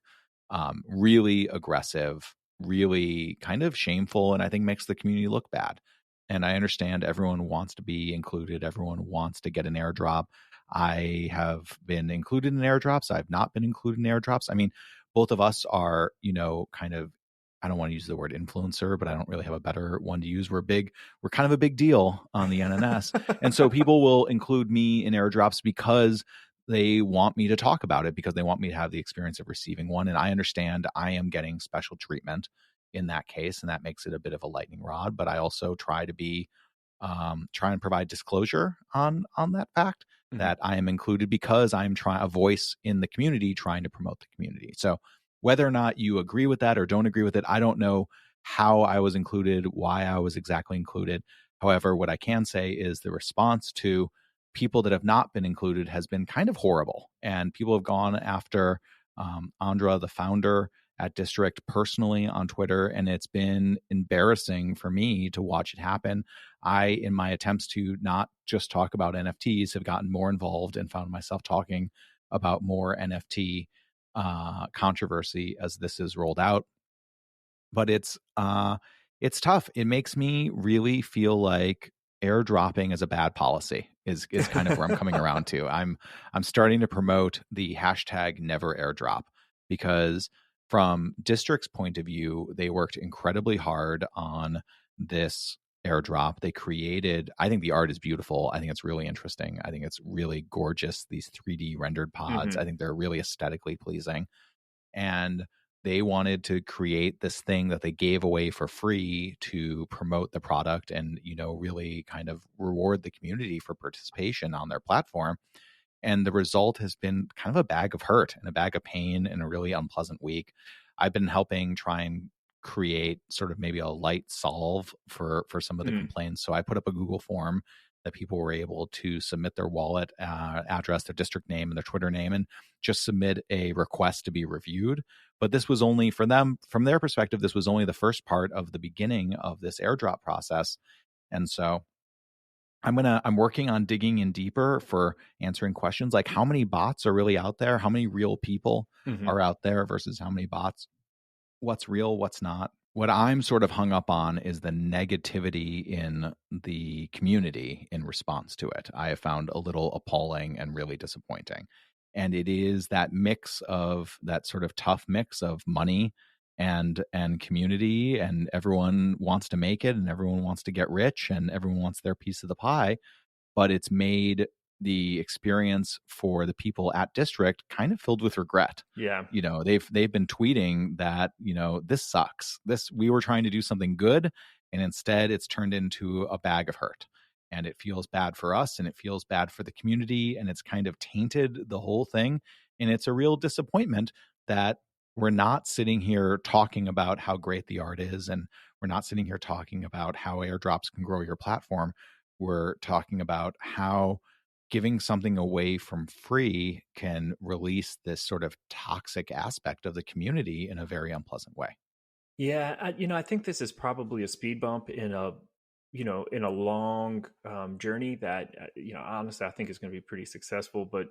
[SPEAKER 1] really aggressive, really kind of shameful, and I think makes the community look bad. And I understand everyone wants to be included. Everyone wants to get an airdrop. I have been included in airdrops. I've not been included in airdrops. I mean, both of us are, kind of, I don't want to use the word influencer, but I don't really have a better one to use. We're kind of a big deal on the NNS. And so people will include me in airdrops because they want me to talk about it, because they want me to have the experience of receiving one. And I understand I am getting special treatment in that case, and that makes it a bit of a lightning rod. But I also try to be try and provide disclosure on that fact that I am included because I'm a voice in the community trying to promote the community. So whether or not you agree with that or don't agree with it, I don't know how I was included, why I was exactly included. However, what I can say is the response to people that have not been included has been kind of horrible. And people have gone after Andra, the founder at District, personally on Twitter, and it's been embarrassing for me to watch it happen. I, in my attempts to not just talk about NFTs, have gotten more involved and found myself talking about more NFT controversy as this is rolled out. But it's tough. It makes me really feel like airdropping is a bad policy is kind of where I'm coming around to. I'm starting to promote the hashtag never airdrop, because from District's point of view, they worked incredibly hard on this airdrop. They created, I think the art is beautiful. I think it's really interesting. I think it's really gorgeous. These 3D rendered pods, I think they're really aesthetically pleasing. And they wanted to create this thing that they gave away for free to promote the product and, really kind of reward the community for participation on their platform. And the result has been kind of a bag of hurt and a bag of pain and a really unpleasant week. I've been helping try and create sort of maybe a light solve for some of the complaints. So I put up a Google form that people were able to submit their wallet address, their district name, and their Twitter name, and just submit a request to be reviewed. But this was only for them, from their perspective, this was only the first part of the beginning of this airdrop process. And so I'm working on digging in deeper for answering questions like how many bots are really out there, how many real people are out there versus how many bots, what's real, what's not. What I'm sort of hung up on is the negativity in the community in response to it. I have found a little appalling and really disappointing. And it is that sort of tough mix of money and community, and everyone wants to make it and everyone wants to get rich and everyone wants their piece of the pie. but it's made the experience for the people at district kind of filled with regret.
[SPEAKER 2] Yeah.
[SPEAKER 1] They've been tweeting that, this sucks. We were trying to do something good, and instead it's turned into a bag of hurt. And it feels bad for us, and it feels bad for the community, and it's kind of tainted the whole thing. And it's a real disappointment that we're not sitting here talking about how great the art is, and we're not sitting here talking about how airdrops can grow your platform. We're talking about how giving something away from free can release this sort of toxic aspect of the community in a very unpleasant way.
[SPEAKER 2] Yeah, I think this is probably a speed bump in a long journey that, honestly, I think is going to be pretty successful. But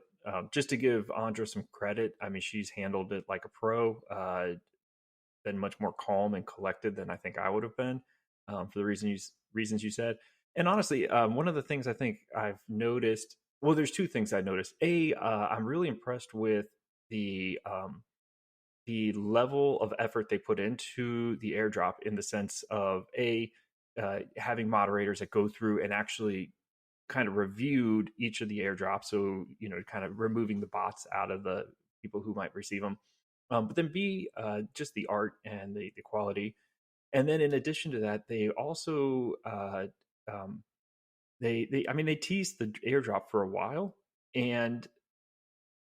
[SPEAKER 2] just to give Andra some credit, I mean, she's handled it like a pro, been much more calm and collected than I think I would have been, for the reasons you said. And honestly, one of the things I think I've noticed, well, there's two things I noticed. I'm really impressed with the level of effort they put into the airdrop, in the sense of having moderators that go through and actually kind of reviewed each of the airdrops, so kind of removing the bots out of the people who might receive them. But then B, just the art and the quality. And then in addition to that, they also um, they teased the airdrop for a while. And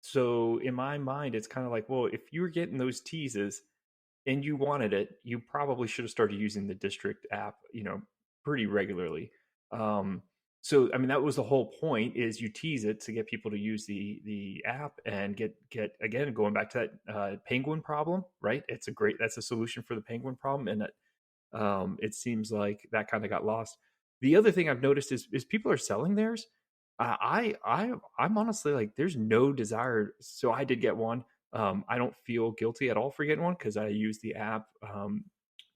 [SPEAKER 2] so in my mind, it's kind of like, well, if you were getting those teases and you wanted it, you probably should have started using the district app, pretty regularly. Um, so I mean, that was the whole point: is you tease it to get people to use the app and get again, going back to that penguin problem, right? That's a solution for the penguin problem, and that it seems like that kind of got lost. The other thing I've noticed is people are selling theirs. I'm honestly like, there's no desire. So I did get one. I don't feel guilty at all for getting one because I use the app,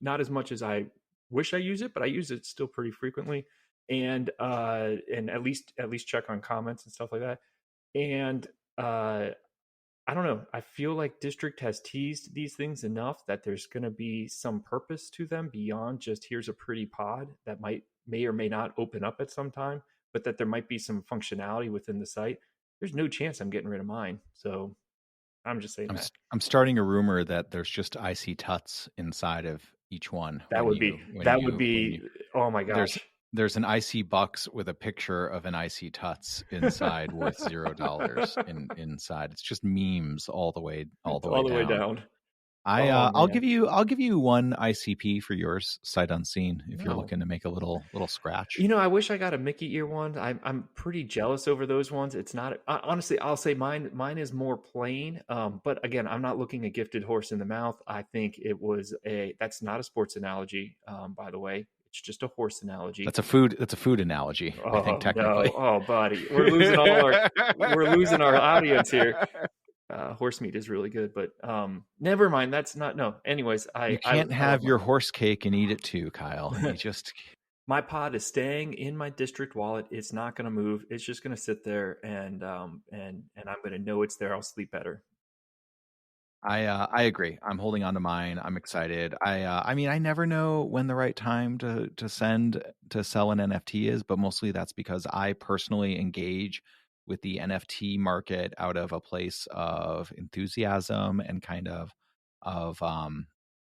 [SPEAKER 2] not as much as I wish I use it, but I use it still pretty frequently, and at least check on comments and stuff like that. And I don't know. I feel like District has teased these things enough that there's going to be some purpose to them beyond just here's a pretty pod that may or may not open up at some time, but that there might be some functionality within the site. There's no chance I'm getting rid of mine. So I'm just saying that.
[SPEAKER 1] I'm starting a rumor that there's just icy tuts inside of each one.
[SPEAKER 2] That would be oh my
[SPEAKER 1] there's
[SPEAKER 2] gosh.
[SPEAKER 1] there's an icy bucks with a picture of an icy tuts inside worth $0 inside. It's just memes all the way
[SPEAKER 2] All the way
[SPEAKER 1] down.
[SPEAKER 2] down.
[SPEAKER 1] I'll give you one ICP for yours sight unseen if you're
[SPEAKER 2] No.
[SPEAKER 1] looking to make a little scratch.
[SPEAKER 2] I wish I got a Mickey ear one. I'm pretty jealous over those ones. It's not honestly. I'll say mine is more plain. But again, I'm not looking a gifted horse in the mouth. I think it was that's not a sports analogy. By the way, it's just a horse analogy.
[SPEAKER 1] That's a food analogy. I think technically.
[SPEAKER 2] No. Oh, buddy, we're losing our audience here. Horse meat is really good, but never mind. That's not no. Anyways,
[SPEAKER 1] you can't have your horse cake and eat it too, Kyle. You just
[SPEAKER 2] my pod is staying in my district wallet. It's not going to move. It's just going to sit there, and I'm going to know it's there. I'll sleep better.
[SPEAKER 1] I agree. I'm holding on to mine. I'm excited. I mean, I never know when the right time to sell an NFT is, but mostly that's because I personally engage with the NFT market out of a place of enthusiasm and kind of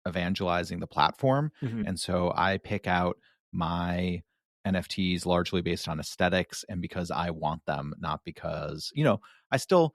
[SPEAKER 1] evangelizing the platform.
[SPEAKER 2] Mm-hmm.
[SPEAKER 1] And so I pick out my NFTs largely based on aesthetics and because I want them, not because, I still,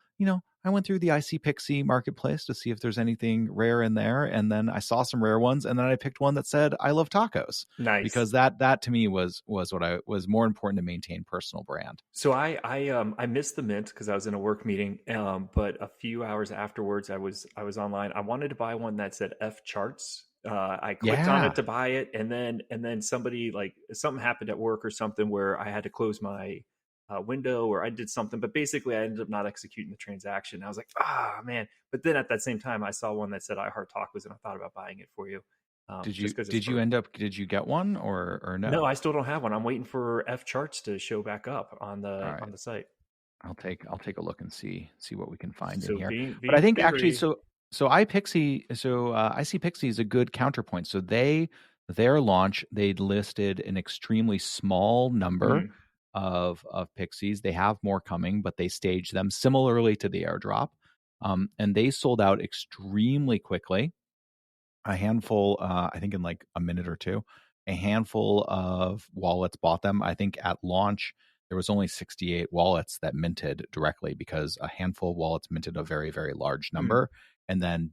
[SPEAKER 1] I went through the IC Pixie marketplace to see if there's anything rare in there. And then I saw some rare ones. And then I picked one that said, I love tacos.
[SPEAKER 2] Nice.
[SPEAKER 1] Because that to me was what I was more important to maintain personal brand.
[SPEAKER 2] So I missed the mint because I was in a work meeting. But a few hours afterwards, I was online. I wanted to buy one that said F charts. I clicked on it to buy it, and then something happened at work or something where I had to close my window, or I did something, but basically I ended up not executing the transaction. I was like, man. But then at that same time, I saw one that said I heart tacos, and I thought about buying it for you.
[SPEAKER 1] Did you get one or no?
[SPEAKER 2] No, I still don't have one. I'm waiting for F charts to show back up on the site.
[SPEAKER 1] I'll take a look and see what we can find
[SPEAKER 2] So
[SPEAKER 1] in here. But I think actually, so IC Pixie is a good counterpoint. So their launch, they'd listed an extremely small number of pixies. They have more coming, but they stage them similarly to the airdrop. And they sold out extremely quickly. A handful, I think in like a minute or two, a handful of wallets bought them. I think at launch, there was only 68 wallets that minted directly because a handful of wallets minted a very, very large
[SPEAKER 2] Mm.
[SPEAKER 1] number and then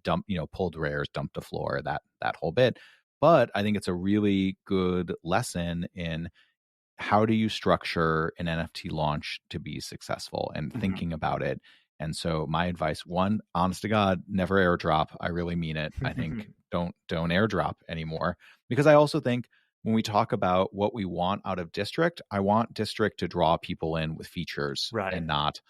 [SPEAKER 1] pulled rares, dumped to floor, that whole bit. But I think it's a really good lesson in how do you structure an NFT launch to be successful and
[SPEAKER 2] Mhm.
[SPEAKER 1] thinking about it. And so my advice, one, honest to God, never airdrop. I really mean it. I think don't airdrop anymore because I also think when we talk about what we want out of district, I want district to draw people in with features
[SPEAKER 2] Right.
[SPEAKER 1] and not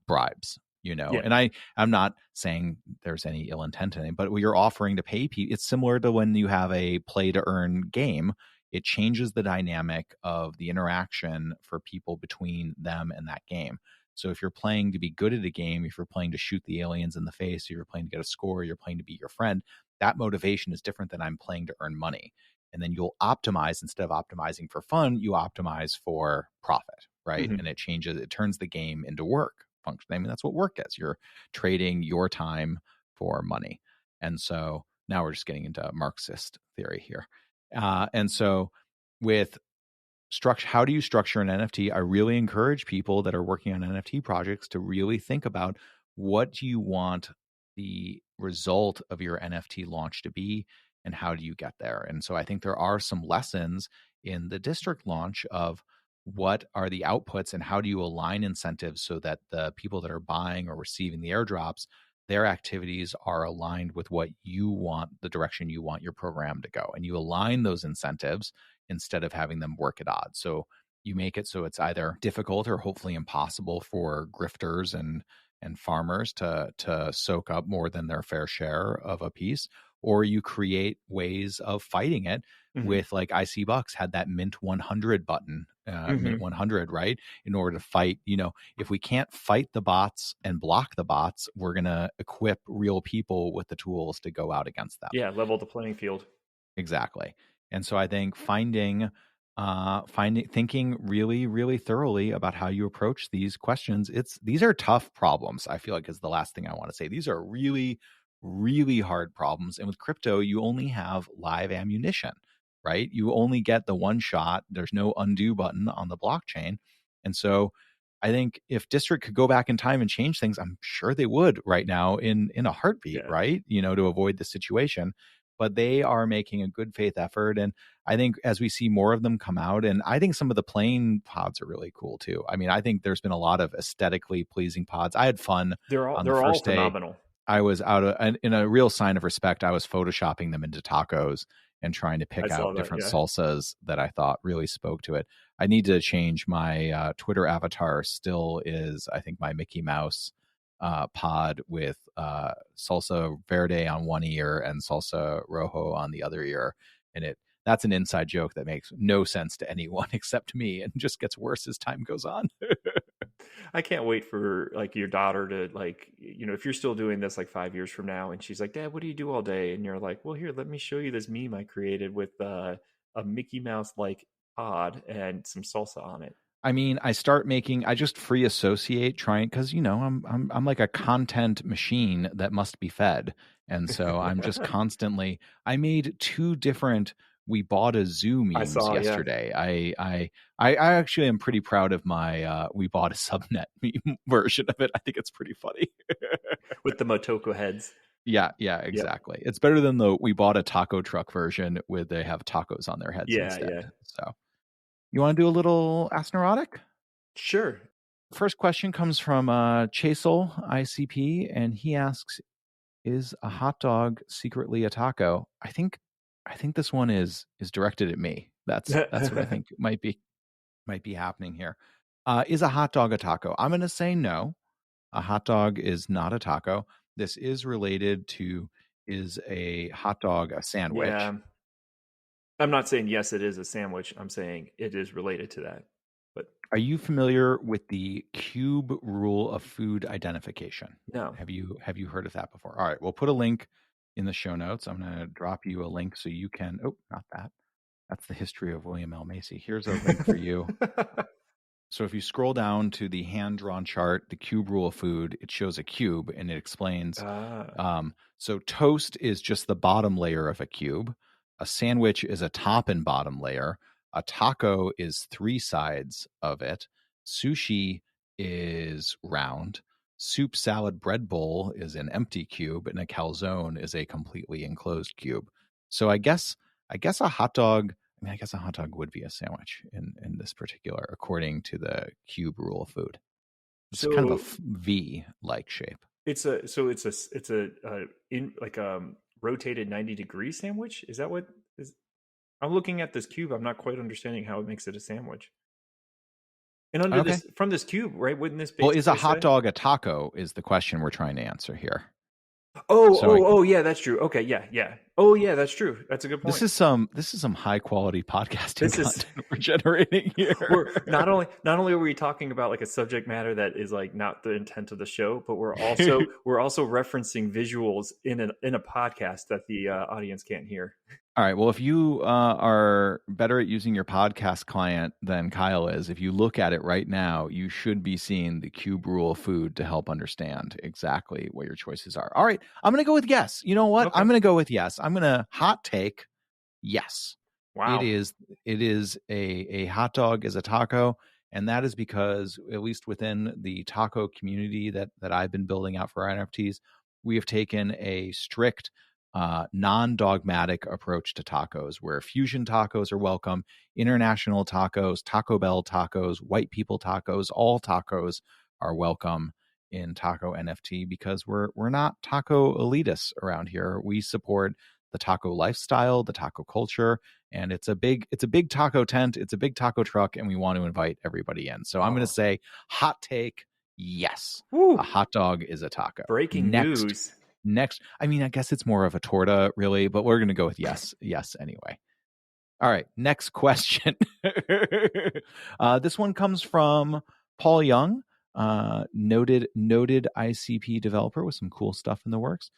[SPEAKER 1] bribes, you know.
[SPEAKER 2] Yeah.
[SPEAKER 1] And I'm not saying there's any ill intent in it, but you're offering to pay people. It's similar to when you have a play to earn game. It changes the dynamic of the interaction for people between them and that game. So if you're playing to be good at a game, if you're playing to shoot the aliens in the face, if you're playing to get a score, you're playing to beat your friend, that motivation is different than I'm playing to earn money. And then you'll optimize instead of optimizing for fun, you optimize for profit, right?
[SPEAKER 2] Mhm.
[SPEAKER 1] And it turns the game into work function. I mean, that's what work is. You're trading your time for money. And so now we're just getting into Marxist theory here. And so with structure, how do you structure an NFT? I really encourage people that are working on NFT projects to really think about what do you want the result of your NFT launch to be and how do you get there? And so I think there are some lessons in the district launch of what are the outputs and how do you align incentives so that the people that are buying or receiving the airdrops, their activities are aligned with what you want, the direction you want your program to go. And you align those incentives instead of having them work at odds. So you make it so it's either difficult or hopefully impossible for grifters and farmers to soak up more than their fair share of a piece, or you create ways of fighting it
[SPEAKER 2] Mhm.
[SPEAKER 1] with like IC Bucks had that mint 100 button, mint
[SPEAKER 2] Mhm.
[SPEAKER 1] 100, right? In order to fight, if we can't fight the bots and block the bots, we're going to equip real people with the tools to go out against them.
[SPEAKER 2] Yeah, level the playing field.
[SPEAKER 1] Exactly. And so I think thinking really, really thoroughly about how you approach these questions. These are tough problems. I feel like is the last thing I want to say. These are really, really hard problems. And with crypto, you only have live ammunition, right? You only get the one shot. There's no undo button on the blockchain. And so I think if District could go back in time and change things, I'm sure they would right now in a heartbeat,
[SPEAKER 2] Yeah.
[SPEAKER 1] right? To avoid the situation, but they are making a good faith effort. And I think as we see more of them come out, and I think some of the plain pods are really cool too. I mean, I think there's been a lot of aesthetically pleasing pods. I had fun on the
[SPEAKER 2] They're all
[SPEAKER 1] first day.
[SPEAKER 2] phenomenal.
[SPEAKER 1] I was in a real sign of respect. I was photoshopping them into tacos and trying to
[SPEAKER 2] I
[SPEAKER 1] pick
[SPEAKER 2] saw
[SPEAKER 1] out
[SPEAKER 2] that,
[SPEAKER 1] different
[SPEAKER 2] yeah.
[SPEAKER 1] salsas that I thought really spoke to it. I need to change my Twitter avatar. Still is, I think, my Mickey Mouse pod with salsa verde on one ear and salsa rojo on the other ear, and that's an inside joke that makes no sense to anyone except me, and just gets worse as time goes on.
[SPEAKER 2] I can't wait for like your daughter to like, if you're still doing this like 5 years from now and she's like, Dad, what do you do all day? And you're like, well, here, let me show you this meme I created with a Mickey Mouse like pod and some salsa on it.
[SPEAKER 1] I mean, I just free associate trying because I'm like a content machine that must be fed. And so I'm just constantly I made two different we bought a zoo
[SPEAKER 2] I
[SPEAKER 1] memes
[SPEAKER 2] saw, yeah.
[SPEAKER 1] yesterday. I actually am pretty proud of my we bought a subnet meme version of it. I think it's pretty funny.
[SPEAKER 2] With the Motoko heads.
[SPEAKER 1] Yeah,
[SPEAKER 2] Yep.
[SPEAKER 1] exactly. It's better than the we bought a taco truck version where they have tacos on their heads
[SPEAKER 2] Yeah,
[SPEAKER 1] instead.
[SPEAKER 2] yeah.
[SPEAKER 1] So you want to do a little Ask Neurotic?
[SPEAKER 2] Sure.
[SPEAKER 1] First question comes from Chasel ICP, and he asks, "Is a hot dog secretly a taco?" I think this one is directed at me. That's what I think might be happening here. Is a hot dog a taco? I'm going to say no. A hot dog is not a taco. This is related to is a hot dog a sandwich?
[SPEAKER 2] Yeah. I'm not saying yes, it is a sandwich. I'm saying it is related to that. But
[SPEAKER 1] Are you familiar with the cube rule of food identification?
[SPEAKER 2] no.
[SPEAKER 1] Have you heard of that before? All right, we'll put a link in the show notes. I'm going to drop you a link so you can. Oh, not that. That's the history of William L. Macy. Here's a link for you. So if you scroll down to the hand-drawn chart, the cube rule of food, it shows a cube and it explains. So toast is just the bottom layer of a cube. A sandwich is a top and bottom layer. A taco is 3 sides of it. Sushi is round. Soup, salad, bread bowl is an empty cube, and a calzone is a completely enclosed cube. So I guess a hot dog. I mean, I guess a hot dog would be a sandwich in this particular, according to the cube rule of food. It's kind of a
[SPEAKER 2] So
[SPEAKER 1] V-like shape.
[SPEAKER 2] it's a in like rotated 90-degree sandwich. Is that what is? I'm looking at this cube. I'm not quite understanding how it makes it a sandwich. And under
[SPEAKER 1] Okay.
[SPEAKER 2] this, from this cube, right? Wouldn't this
[SPEAKER 1] Well, is a
[SPEAKER 2] basically
[SPEAKER 1] hot
[SPEAKER 2] say?
[SPEAKER 1] dog a taco? Is the question we're trying to answer here.
[SPEAKER 2] Oh, yeah, that's true. Okay, yeah. Oh, yeah, that's true. That's a good point.
[SPEAKER 1] This is some high quality podcasting
[SPEAKER 2] This is
[SPEAKER 1] content we're generating here.
[SPEAKER 2] we're not only are we talking about like a subject matter that is like not the intent of the show, but we're also referencing visuals in a podcast that the audience can't hear.
[SPEAKER 1] All right. Well, if you are better at using your podcast client than Kyle is, if you look at it right now, you should be seeing the cube rule of food to help understand exactly what your choices are. All right. I'm going to go with yes. You know what?
[SPEAKER 2] Okay.
[SPEAKER 1] I'm going to go with yes. I'm going to hot take yes.
[SPEAKER 2] Wow.
[SPEAKER 1] It is a hot dog is a taco. And that is because, at least within the taco community that I've been building out for our NFTs, we have taken a strict non-dogmatic approach to tacos, where fusion tacos are welcome, international tacos, Taco Bell tacos, white people tacos, all tacos are welcome in taco NFT, because we're not taco elitists around here. We support the taco lifestyle, the taco culture, and it's a big taco tent, it's a big taco truck, and we want to invite everybody in. So I'm going to say hot take, yes.
[SPEAKER 2] Woo.
[SPEAKER 1] A hot dog is a taco.
[SPEAKER 2] Breaking news.
[SPEAKER 1] Next, I mean, I guess it's more of a torta, really, but we're going to go with yes anyway. All right, next question. This one comes from Paul Young, noted ICP developer with some cool stuff in the works.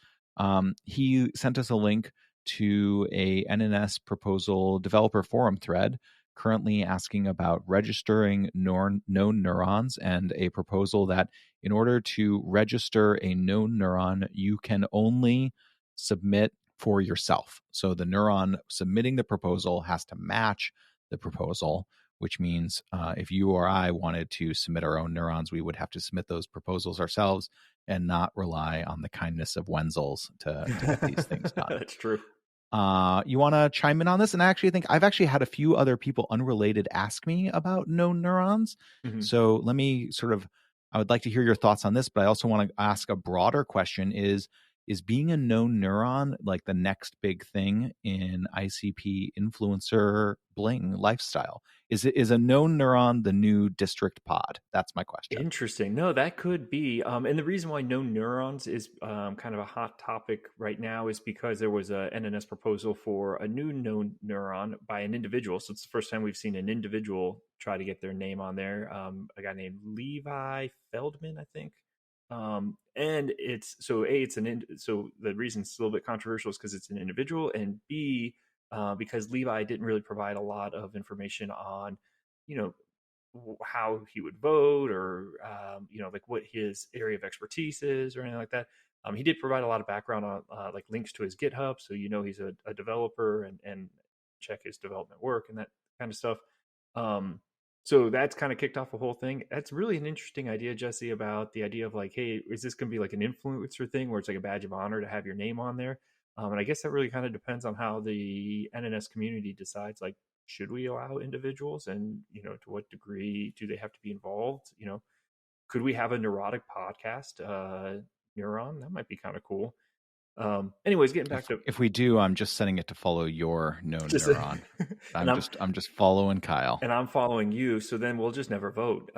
[SPEAKER 1] He sent us a link to a NNS proposal developer forum thread currently asking about registering known neurons, and a proposal that in order to register a known neuron, you can only submit for yourself. So the neuron submitting the proposal has to match the proposal, which means if you or I wanted to submit our own neurons, we would have to submit those proposals ourselves and not rely on the kindness of Wenzel's to get these things done.
[SPEAKER 2] That's true.
[SPEAKER 1] You want to chime in on this? And I actually think I've actually had a few other people unrelated ask me about known neurons.
[SPEAKER 2] Mm-hmm.
[SPEAKER 1] So let me I would like to hear your thoughts on this, but I also want to ask a broader question. Is being a known neuron like the next big thing in ICP influencer bling lifestyle? Is a known neuron the new district pod? That's my question.
[SPEAKER 2] Interesting. No, that could be. And the reason why known neurons is kind of a hot topic right now is because there was a NNS proposal for a new known neuron by an individual. So it's the first time we've seen an individual try to get their name on there. A guy named Levi Feldman, I think. And it's so so the reason it's a little bit controversial is because it's an individual, and B, because Levi didn't really provide a lot of information on, how he would vote, or like what his area of expertise is or anything like that. He did provide a lot of background on like links to his GitHub, so he's a developer, and check his development work and that kind of stuff. So that's kind of kicked off the whole thing. That's really an interesting idea, Jesse, about the idea of like, hey, is this going to be like an influencer thing where it's like a badge of honor to have your name on there? And I guess that really kind of depends on how the NNS community decides, like, should we allow individuals, and, to what degree do they have to be involved? Could we have a neurotic podcast, Neuron? That might be kind of cool. Anyways, getting back to,
[SPEAKER 1] if we do, I'm just setting it to follow your known neuron. I'm just following Kyle,
[SPEAKER 2] and I'm following you. So then we'll just never vote.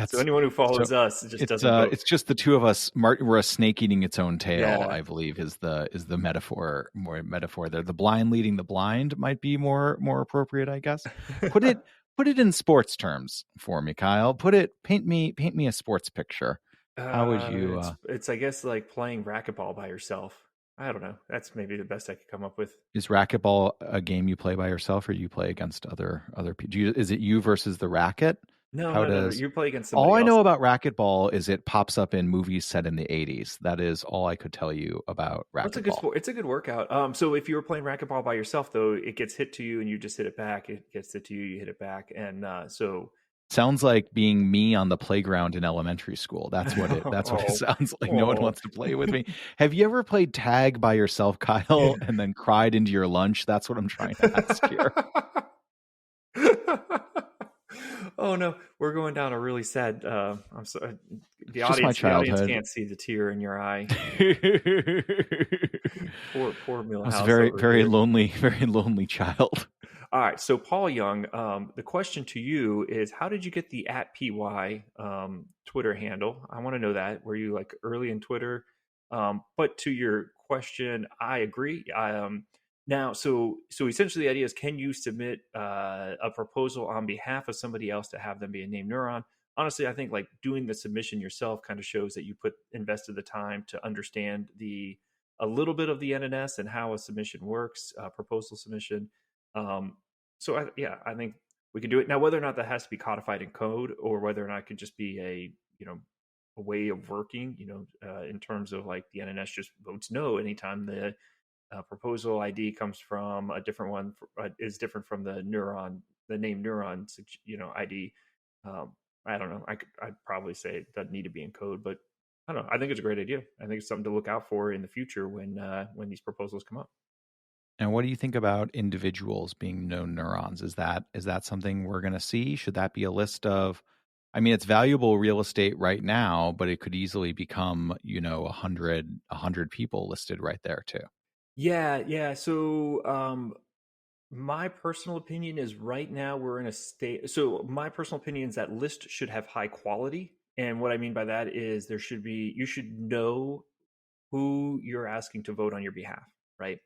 [SPEAKER 2] So anyone who follows us just doesn't vote.
[SPEAKER 1] It's just the two of us. We're a snake eating its own tail. Yeah. I believe is the metaphor. More metaphor there. The blind leading the blind might be more appropriate, I guess. Put it in sports terms for me, Kyle. Paint me a sports picture. How would you?
[SPEAKER 2] It's I guess like playing racquetball by yourself. I don't know. That's maybe the best I could come up with.
[SPEAKER 1] Is racquetball a game you play by yourself, or do you play against other people? Is it you versus the racket?
[SPEAKER 2] No,
[SPEAKER 1] How
[SPEAKER 2] no, no, no.
[SPEAKER 1] does
[SPEAKER 2] You play against
[SPEAKER 1] all
[SPEAKER 2] somebody
[SPEAKER 1] I
[SPEAKER 2] else.
[SPEAKER 1] know about racquetball is it pops up in movies set in the 80s. That is all I could tell you about
[SPEAKER 2] Well, it's a good
[SPEAKER 1] racquetball.
[SPEAKER 2] sport. It's a good workout. So if you were playing racquetball by yourself, though, it gets hit to you and you just hit it back. It gets hit to you, you hit it back, and so.
[SPEAKER 1] Sounds like being me on the playground in elementary school. That's what it
[SPEAKER 2] Oh,
[SPEAKER 1] sounds like. No one
[SPEAKER 2] oh.
[SPEAKER 1] wants to play with me. Have you ever played tag by yourself, Kyle, and then cried into your lunch? That's what I'm trying to ask here.
[SPEAKER 2] Oh no, we're going down a really sad. I'm sorry.
[SPEAKER 1] It's just my
[SPEAKER 2] The audience
[SPEAKER 1] childhood.
[SPEAKER 2] can't see the tear in your eye. Poor
[SPEAKER 1] I was a
[SPEAKER 2] Millhouse
[SPEAKER 1] very,
[SPEAKER 2] over
[SPEAKER 1] very
[SPEAKER 2] here.
[SPEAKER 1] lonely, very lonely child.
[SPEAKER 2] All right, so Paul Young, the question to you is, how did you get the @py Twitter handle? I want to know that. Were you like early in Twitter? But to your question, I agree. Now, so essentially, the idea is, can you submit a proposal on behalf of somebody else to have them be a named neuron? Honestly, I think like doing the submission yourself kind of shows that you invested the time to understand the a little bit of the NNS and how a submission works, proposal submission. Um, yeah, I think we can do it now. Whether or not that has to be codified in code, or whether or not it could just be a way of working, in terms of like the NNS just votes no anytime the proposal ID comes from a different one, is different from the name neuron, ID. Um, I don't know. I'd probably say it doesn't need to be in code, but I don't know. I think it's a great idea. I think it's something to look out for in the future when these proposals come up.
[SPEAKER 1] And what do you think about individuals being known neurons? Is that something we're going to see? Should that be a list of? I mean, it's valuable real estate right now, but it could easily become, 100 people listed right there too.
[SPEAKER 2] Yeah, yeah. So my personal opinion is right now we're in a state. So my personal opinion is that list should have high quality, and what I mean by that is you should know who you're asking to vote on your behalf, right?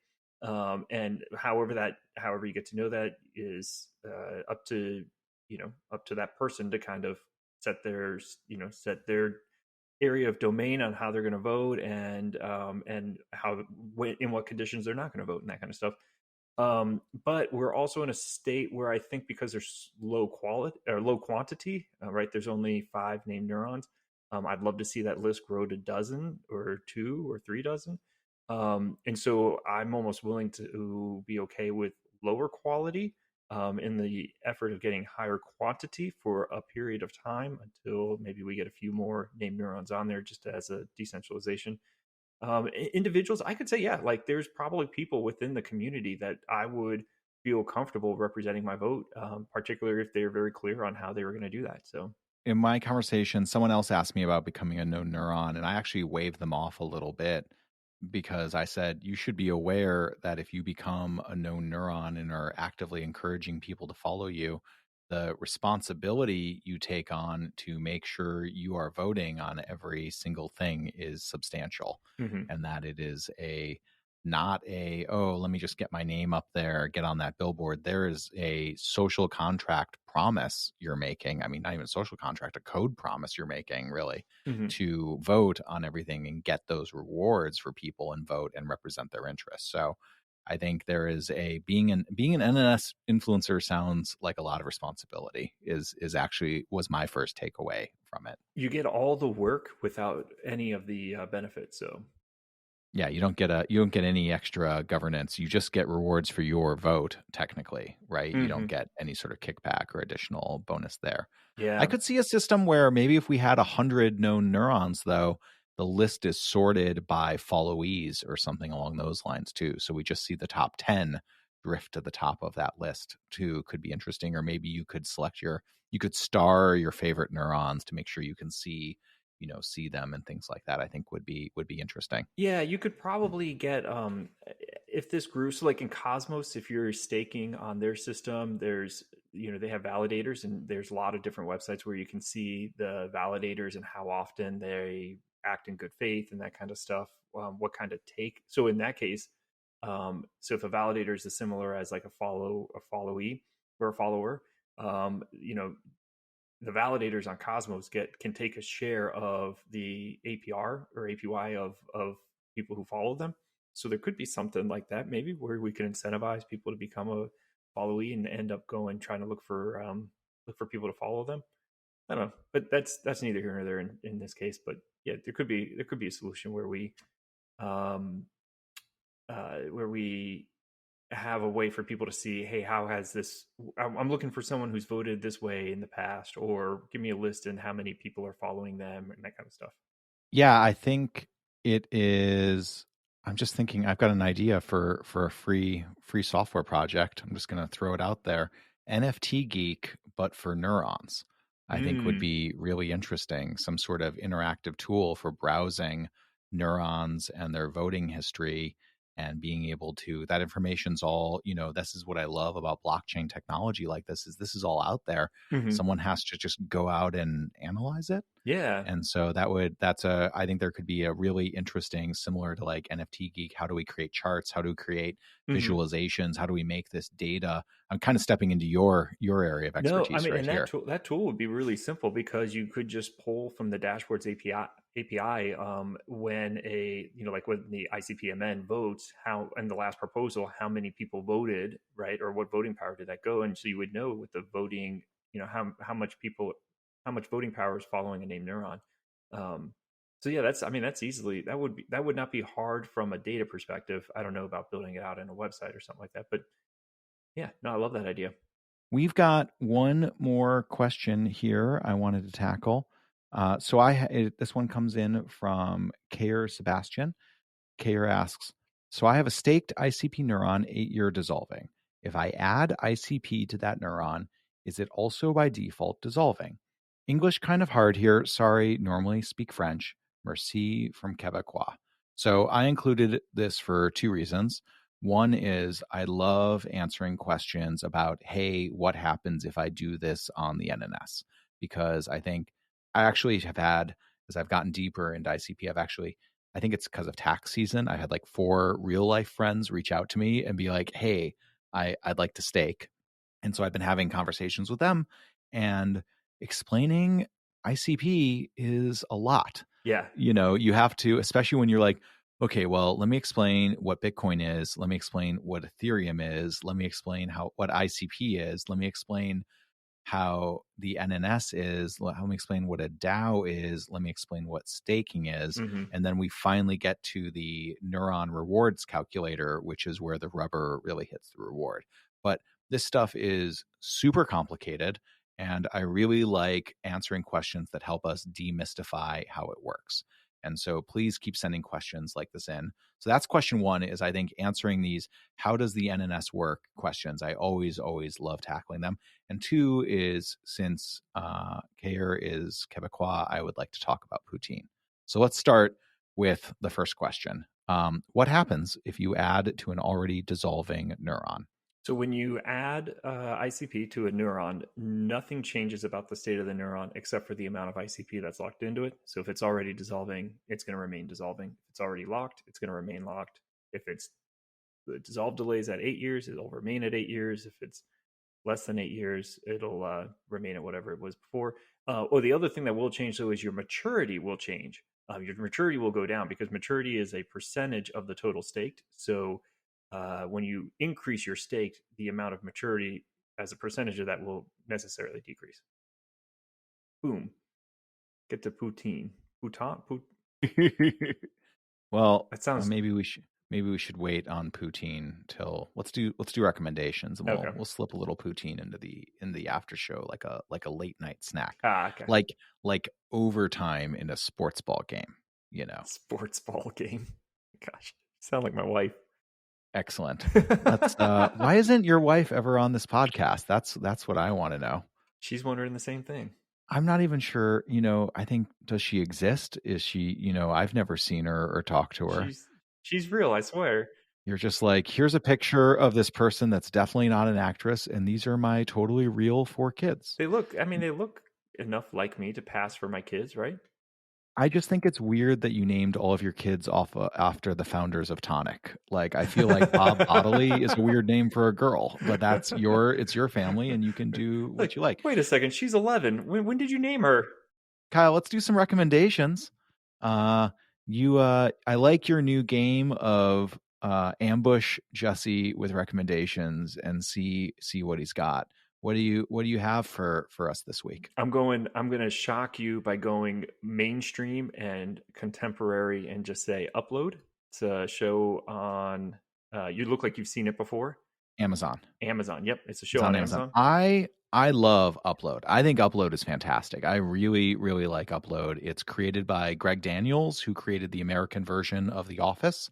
[SPEAKER 2] And however you get to know that is up to that person to kind of set their area of domain on how they're going to vote, and in what conditions they're not going to vote, and that kind of stuff. But we're also in a state where I think, because there's low quality or low quantity, right? There's only 5 named neurons. I'd love to see that list grow to dozen or 2 or 3 dozen. And so I'm almost willing to be okay with lower quality, in the effort of getting higher quantity for a period of time until maybe we get a few more named neurons on there, just as a decentralization. Individuals, I could say, yeah, like there's probably people within the community that I would feel comfortable representing my vote, particularly if they're very clear on how they were going to do that. So
[SPEAKER 1] In my conversation, someone else asked me about becoming a known neuron, and I actually waved them off a little bit because I said, you should be aware that if you become a known neuron and are actively encouraging people to follow you, the responsibility you take on to make sure you are voting on every single thing is substantial,
[SPEAKER 2] mhm.
[SPEAKER 1] and that it is not a, oh, let me just get my name up there, get on that billboard. There is a social contract promise you're making. I mean, not even a social contract, a code promise you're making, really,
[SPEAKER 2] Mhm.
[SPEAKER 1] to vote on everything and get those rewards for people and vote and represent their interests. So I think there is being an NNS influencer sounds like a lot of responsibility is actually was my first takeaway from it.
[SPEAKER 2] You get all the work without any of the benefits. So
[SPEAKER 1] Yeah, you don't get any extra governance. You just get rewards for your vote, technically, right? You don't
[SPEAKER 2] mhm.
[SPEAKER 1] get any sort of kickback or additional bonus there. I
[SPEAKER 2] Yeah,
[SPEAKER 1] could see a system where maybe if we had 100 known neurons, though, the list is sorted by followees or something along those lines too. So we just see the top 10 drift to the top of that list too. Could be interesting. Or maybe you could star your favorite neurons to make sure you can see them and things like that. I think would be interesting.
[SPEAKER 2] yeah. You could probably get, if this grew. So like in Cosmos, if you're staking on their system, they have validators, and there's a lot of different websites where you can see the validators and how often they act in good faith and that kind of stuff. What kind of take? So in that case, so if a validator is as similar as like a followee or a follower, the validators on Cosmos can take a share of the APR or APY of people who follow them. So there could be something like that, maybe, where we can incentivize people to become a followee and end up going trying to look for people to follow them. I don't know, but that's neither here nor there in this case. But yeah, there could be a solution um, where we have a way for people to see, hey, how has this? I'm looking for someone who's voted this way in the past, or give me a list and how many people are following them and that kind of stuff.
[SPEAKER 1] Yeah, I think it is. I'm just thinking. I've got an idea for a free software project. I'm just going to throw it out there. NFT Geek, but for neurons. I think would
[SPEAKER 2] Mm.
[SPEAKER 1] be really interesting. Some sort of interactive tool for browsing neurons and their voting history and being able to. That information's all. This is what I love about blockchain technology. Like this is all out there.
[SPEAKER 2] Hmm.
[SPEAKER 1] Someone has to just go out and analyze it.
[SPEAKER 2] Yeah.
[SPEAKER 1] And so I think there could be a really interesting, similar to like NFT Geek. How do we create charts? How do we create
[SPEAKER 2] Hmm.
[SPEAKER 1] visualizations? How do we make this data? I'm kind of stepping into your area of
[SPEAKER 2] No, I
[SPEAKER 1] expertise
[SPEAKER 2] mean,
[SPEAKER 1] right
[SPEAKER 2] and
[SPEAKER 1] here.
[SPEAKER 2] that tool would be really simple because you could just pull from the dashboard's API when like when the ICP-MN votes, how in the last proposal, how many people voted, right, or what voting power did that go, and so you would know with the voting, how much voting power is following a named neuron. Um, so yeah, that's easily that would not be hard from a data perspective. I don't know about building it out in a website or something like that, but yeah, no, I love that idea.
[SPEAKER 1] We've got one more question here I wanted to tackle. This one comes in from Kayer Sebastian. Kayer asks, so I have a staked ICP neuron 8-year dissolving. If I add ICP to that neuron, is it also by default dissolving? English kind of hard here. Sorry, normally speak French. Merci from Quebecois. So I included this for two reasons. One is I love answering questions about, hey, what happens if I do this on the NNS? Because I think I actually have had, as I've gotten deeper into ICP, I think it's because of tax season. I had like 4 real life friends reach out to me and be like, hey, I'd like to stake. And so I've been having conversations with them and explaining ICP is a lot.
[SPEAKER 2] Yeah.
[SPEAKER 1] You have to, especially when you're like, okay, well, let me explain what Bitcoin is. Let me explain what Ethereum is. Let me explain what ICP is. Let me explain how the NNS is. Let me explain what a DAO is. Let me explain what staking is.
[SPEAKER 2] Hmm.
[SPEAKER 1] And then we finally get to the neuron rewards calculator, which is where the rubber really hits the reward. But this stuff is super complicated. And I really like answering questions that help us demystify how it works. And so please keep sending questions like this in. So that's question one is I think answering these, how does the NNS work questions. I always love tackling them. And two is since Kayer is Quebecois, I would like to talk about poutine. So let's start with the first question. What happens if you add to an already dissolving neuron?
[SPEAKER 2] So when you add ICP to a neuron, nothing changes about the state of the neuron except for the amount of ICP that's locked into it. So if it's already dissolving, it's going to remain dissolving. If it's already locked, it's going to remain locked. If it's the dissolve delays at 8 years, it'll remain at 8 years. If it's less than 8 years, it'll remain at whatever it was before. Or the other thing that will change though is your maturity will change. Your maturity will go down because maturity is a percentage of the total staked. So when you increase your stake, the amount of maturity as a percentage of that will necessarily decrease. Boom. Get to poutine. Pouton?
[SPEAKER 1] Well,
[SPEAKER 2] That sounds
[SPEAKER 1] maybe we should wait on poutine till let's do recommendations and we'll
[SPEAKER 2] okay.
[SPEAKER 1] we'll slip a little poutine into the after show like a late night snack.
[SPEAKER 2] Okay.
[SPEAKER 1] Like overtime in a sports ball game.
[SPEAKER 2] Sports ball game. Gosh, sound like my wife.
[SPEAKER 1] Excellent. Let's why isn't your wife ever on this podcast? That's what I want to know.
[SPEAKER 2] She's wondering the same thing.
[SPEAKER 1] I'm not even sure, I think does she exist? Is she, I've never seen her or talked to her.
[SPEAKER 2] She's real, I swear.
[SPEAKER 1] You're just like, here's a picture of this person that's definitely not an actress and these are my totally real 4 kids.
[SPEAKER 2] They look enough like me to pass for my kids, right?
[SPEAKER 1] I just think it's weird that you named all of your kids after the founders of Tonic. Like, I feel like Bob Bodley is a weird name for a girl, but it's your family and you can do what
[SPEAKER 2] Like,
[SPEAKER 1] you like.
[SPEAKER 2] wait a second, she's 11. When did you name her?
[SPEAKER 1] Kyle, let's do some recommendations. Uh, I like your new game of ambush Jesse with recommendations and see what he's got. What do you have for us this week?
[SPEAKER 2] I'm going to shock you by going mainstream and contemporary and just say Upload. It's a show on you look like you've seen it before.
[SPEAKER 1] Amazon.
[SPEAKER 2] Amazon. Yep, it's a
[SPEAKER 1] It's
[SPEAKER 2] show
[SPEAKER 1] on
[SPEAKER 2] on
[SPEAKER 1] Amazon.
[SPEAKER 2] Amazon.
[SPEAKER 1] I love Upload. I think Upload is fantastic. I really, really like Upload. It's created by Greg Daniels, who created the American version of The Office,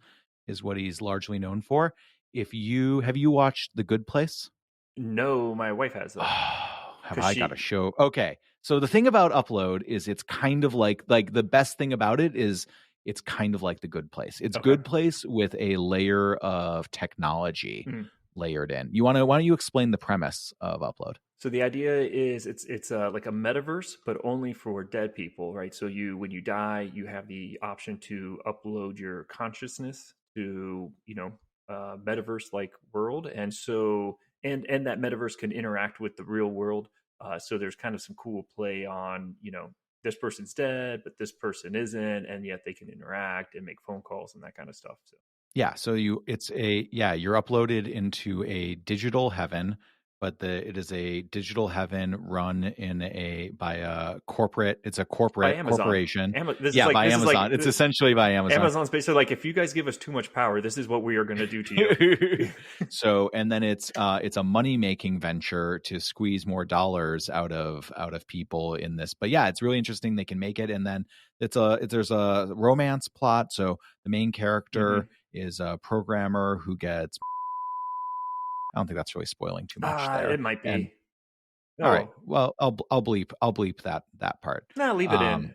[SPEAKER 1] is what he's largely known for. If you have you watched The Good Place?
[SPEAKER 2] No, my wife has though.
[SPEAKER 1] Oh, have
[SPEAKER 2] Cuz
[SPEAKER 1] I got a
[SPEAKER 2] she
[SPEAKER 1] show? Okay. So the thing about Upload is it's kind of like the best thing about it is it's kind of like The Good Place. It's
[SPEAKER 2] Okay.
[SPEAKER 1] Good Place with a layer of technology
[SPEAKER 2] Mhm.
[SPEAKER 1] layered in. Why don't you explain the premise of Upload?
[SPEAKER 2] So the idea is it's like a metaverse, but only for dead people, right? So you when you die, you have the option to upload your consciousness to metaverse like world, and so and that metaverse can interact with the real world. So there's kind of some cool play on this person's dead, but this person isn't, and yet they can interact and make phone calls and that kind of stuff. So
[SPEAKER 1] Yeah, so you're uploaded into a digital heaven, but it is a digital heaven run by a corporate. It's a
[SPEAKER 2] by
[SPEAKER 1] corporate
[SPEAKER 2] Amazon,
[SPEAKER 1] corporation.
[SPEAKER 2] this is
[SPEAKER 1] Yeah,
[SPEAKER 2] like
[SPEAKER 1] by
[SPEAKER 2] this is like
[SPEAKER 1] Amazon. It's essentially by Amazon.
[SPEAKER 2] Amazon's basically like, if you guys give us too much power, this is what we are going to do to you.
[SPEAKER 1] So, and then it's a money making venture to squeeze more dollars out of people in this. But yeah, it's really interesting. They can make it, and then there's a romance plot. So the main character is a programmer who gets. I don't think that's really spoiling too much there.
[SPEAKER 2] It might
[SPEAKER 1] And
[SPEAKER 2] be.
[SPEAKER 1] all
[SPEAKER 2] Oh
[SPEAKER 1] right,
[SPEAKER 2] well.
[SPEAKER 1] well, I'll bleep that part.
[SPEAKER 2] Nah, leave it in.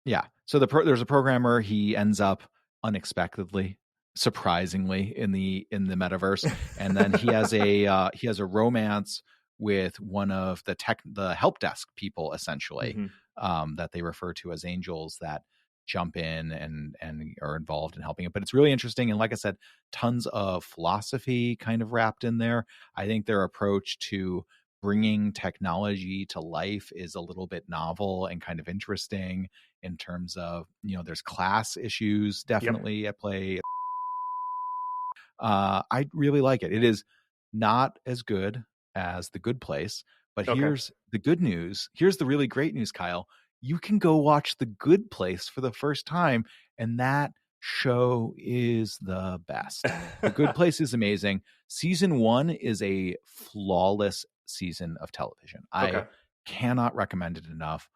[SPEAKER 1] Yeah. So there's a programmer. He ends up unexpectedly, surprisingly, in the metaverse, and then he has a romance with one of the help desk people, essentially,
[SPEAKER 2] Mhm.
[SPEAKER 1] that they refer to as angels that jump in and are involved in helping it. But it's really interesting, and like I said, tons of philosophy kind of wrapped in there. I think their approach to bringing technology to life is a little bit novel and kind of interesting in terms of, there's class issues
[SPEAKER 2] Yep.
[SPEAKER 1] definitely at play. I really like it. It is not as good as The Good Place, but
[SPEAKER 2] Okay.
[SPEAKER 1] here's the good news. Here's the really great news, Kyle. You can go watch The Good Place for the first time, and that show is the best. The Good Place is amazing. Season 1 is a flawless season of television. I
[SPEAKER 2] Okay.
[SPEAKER 1] cannot recommend it enough.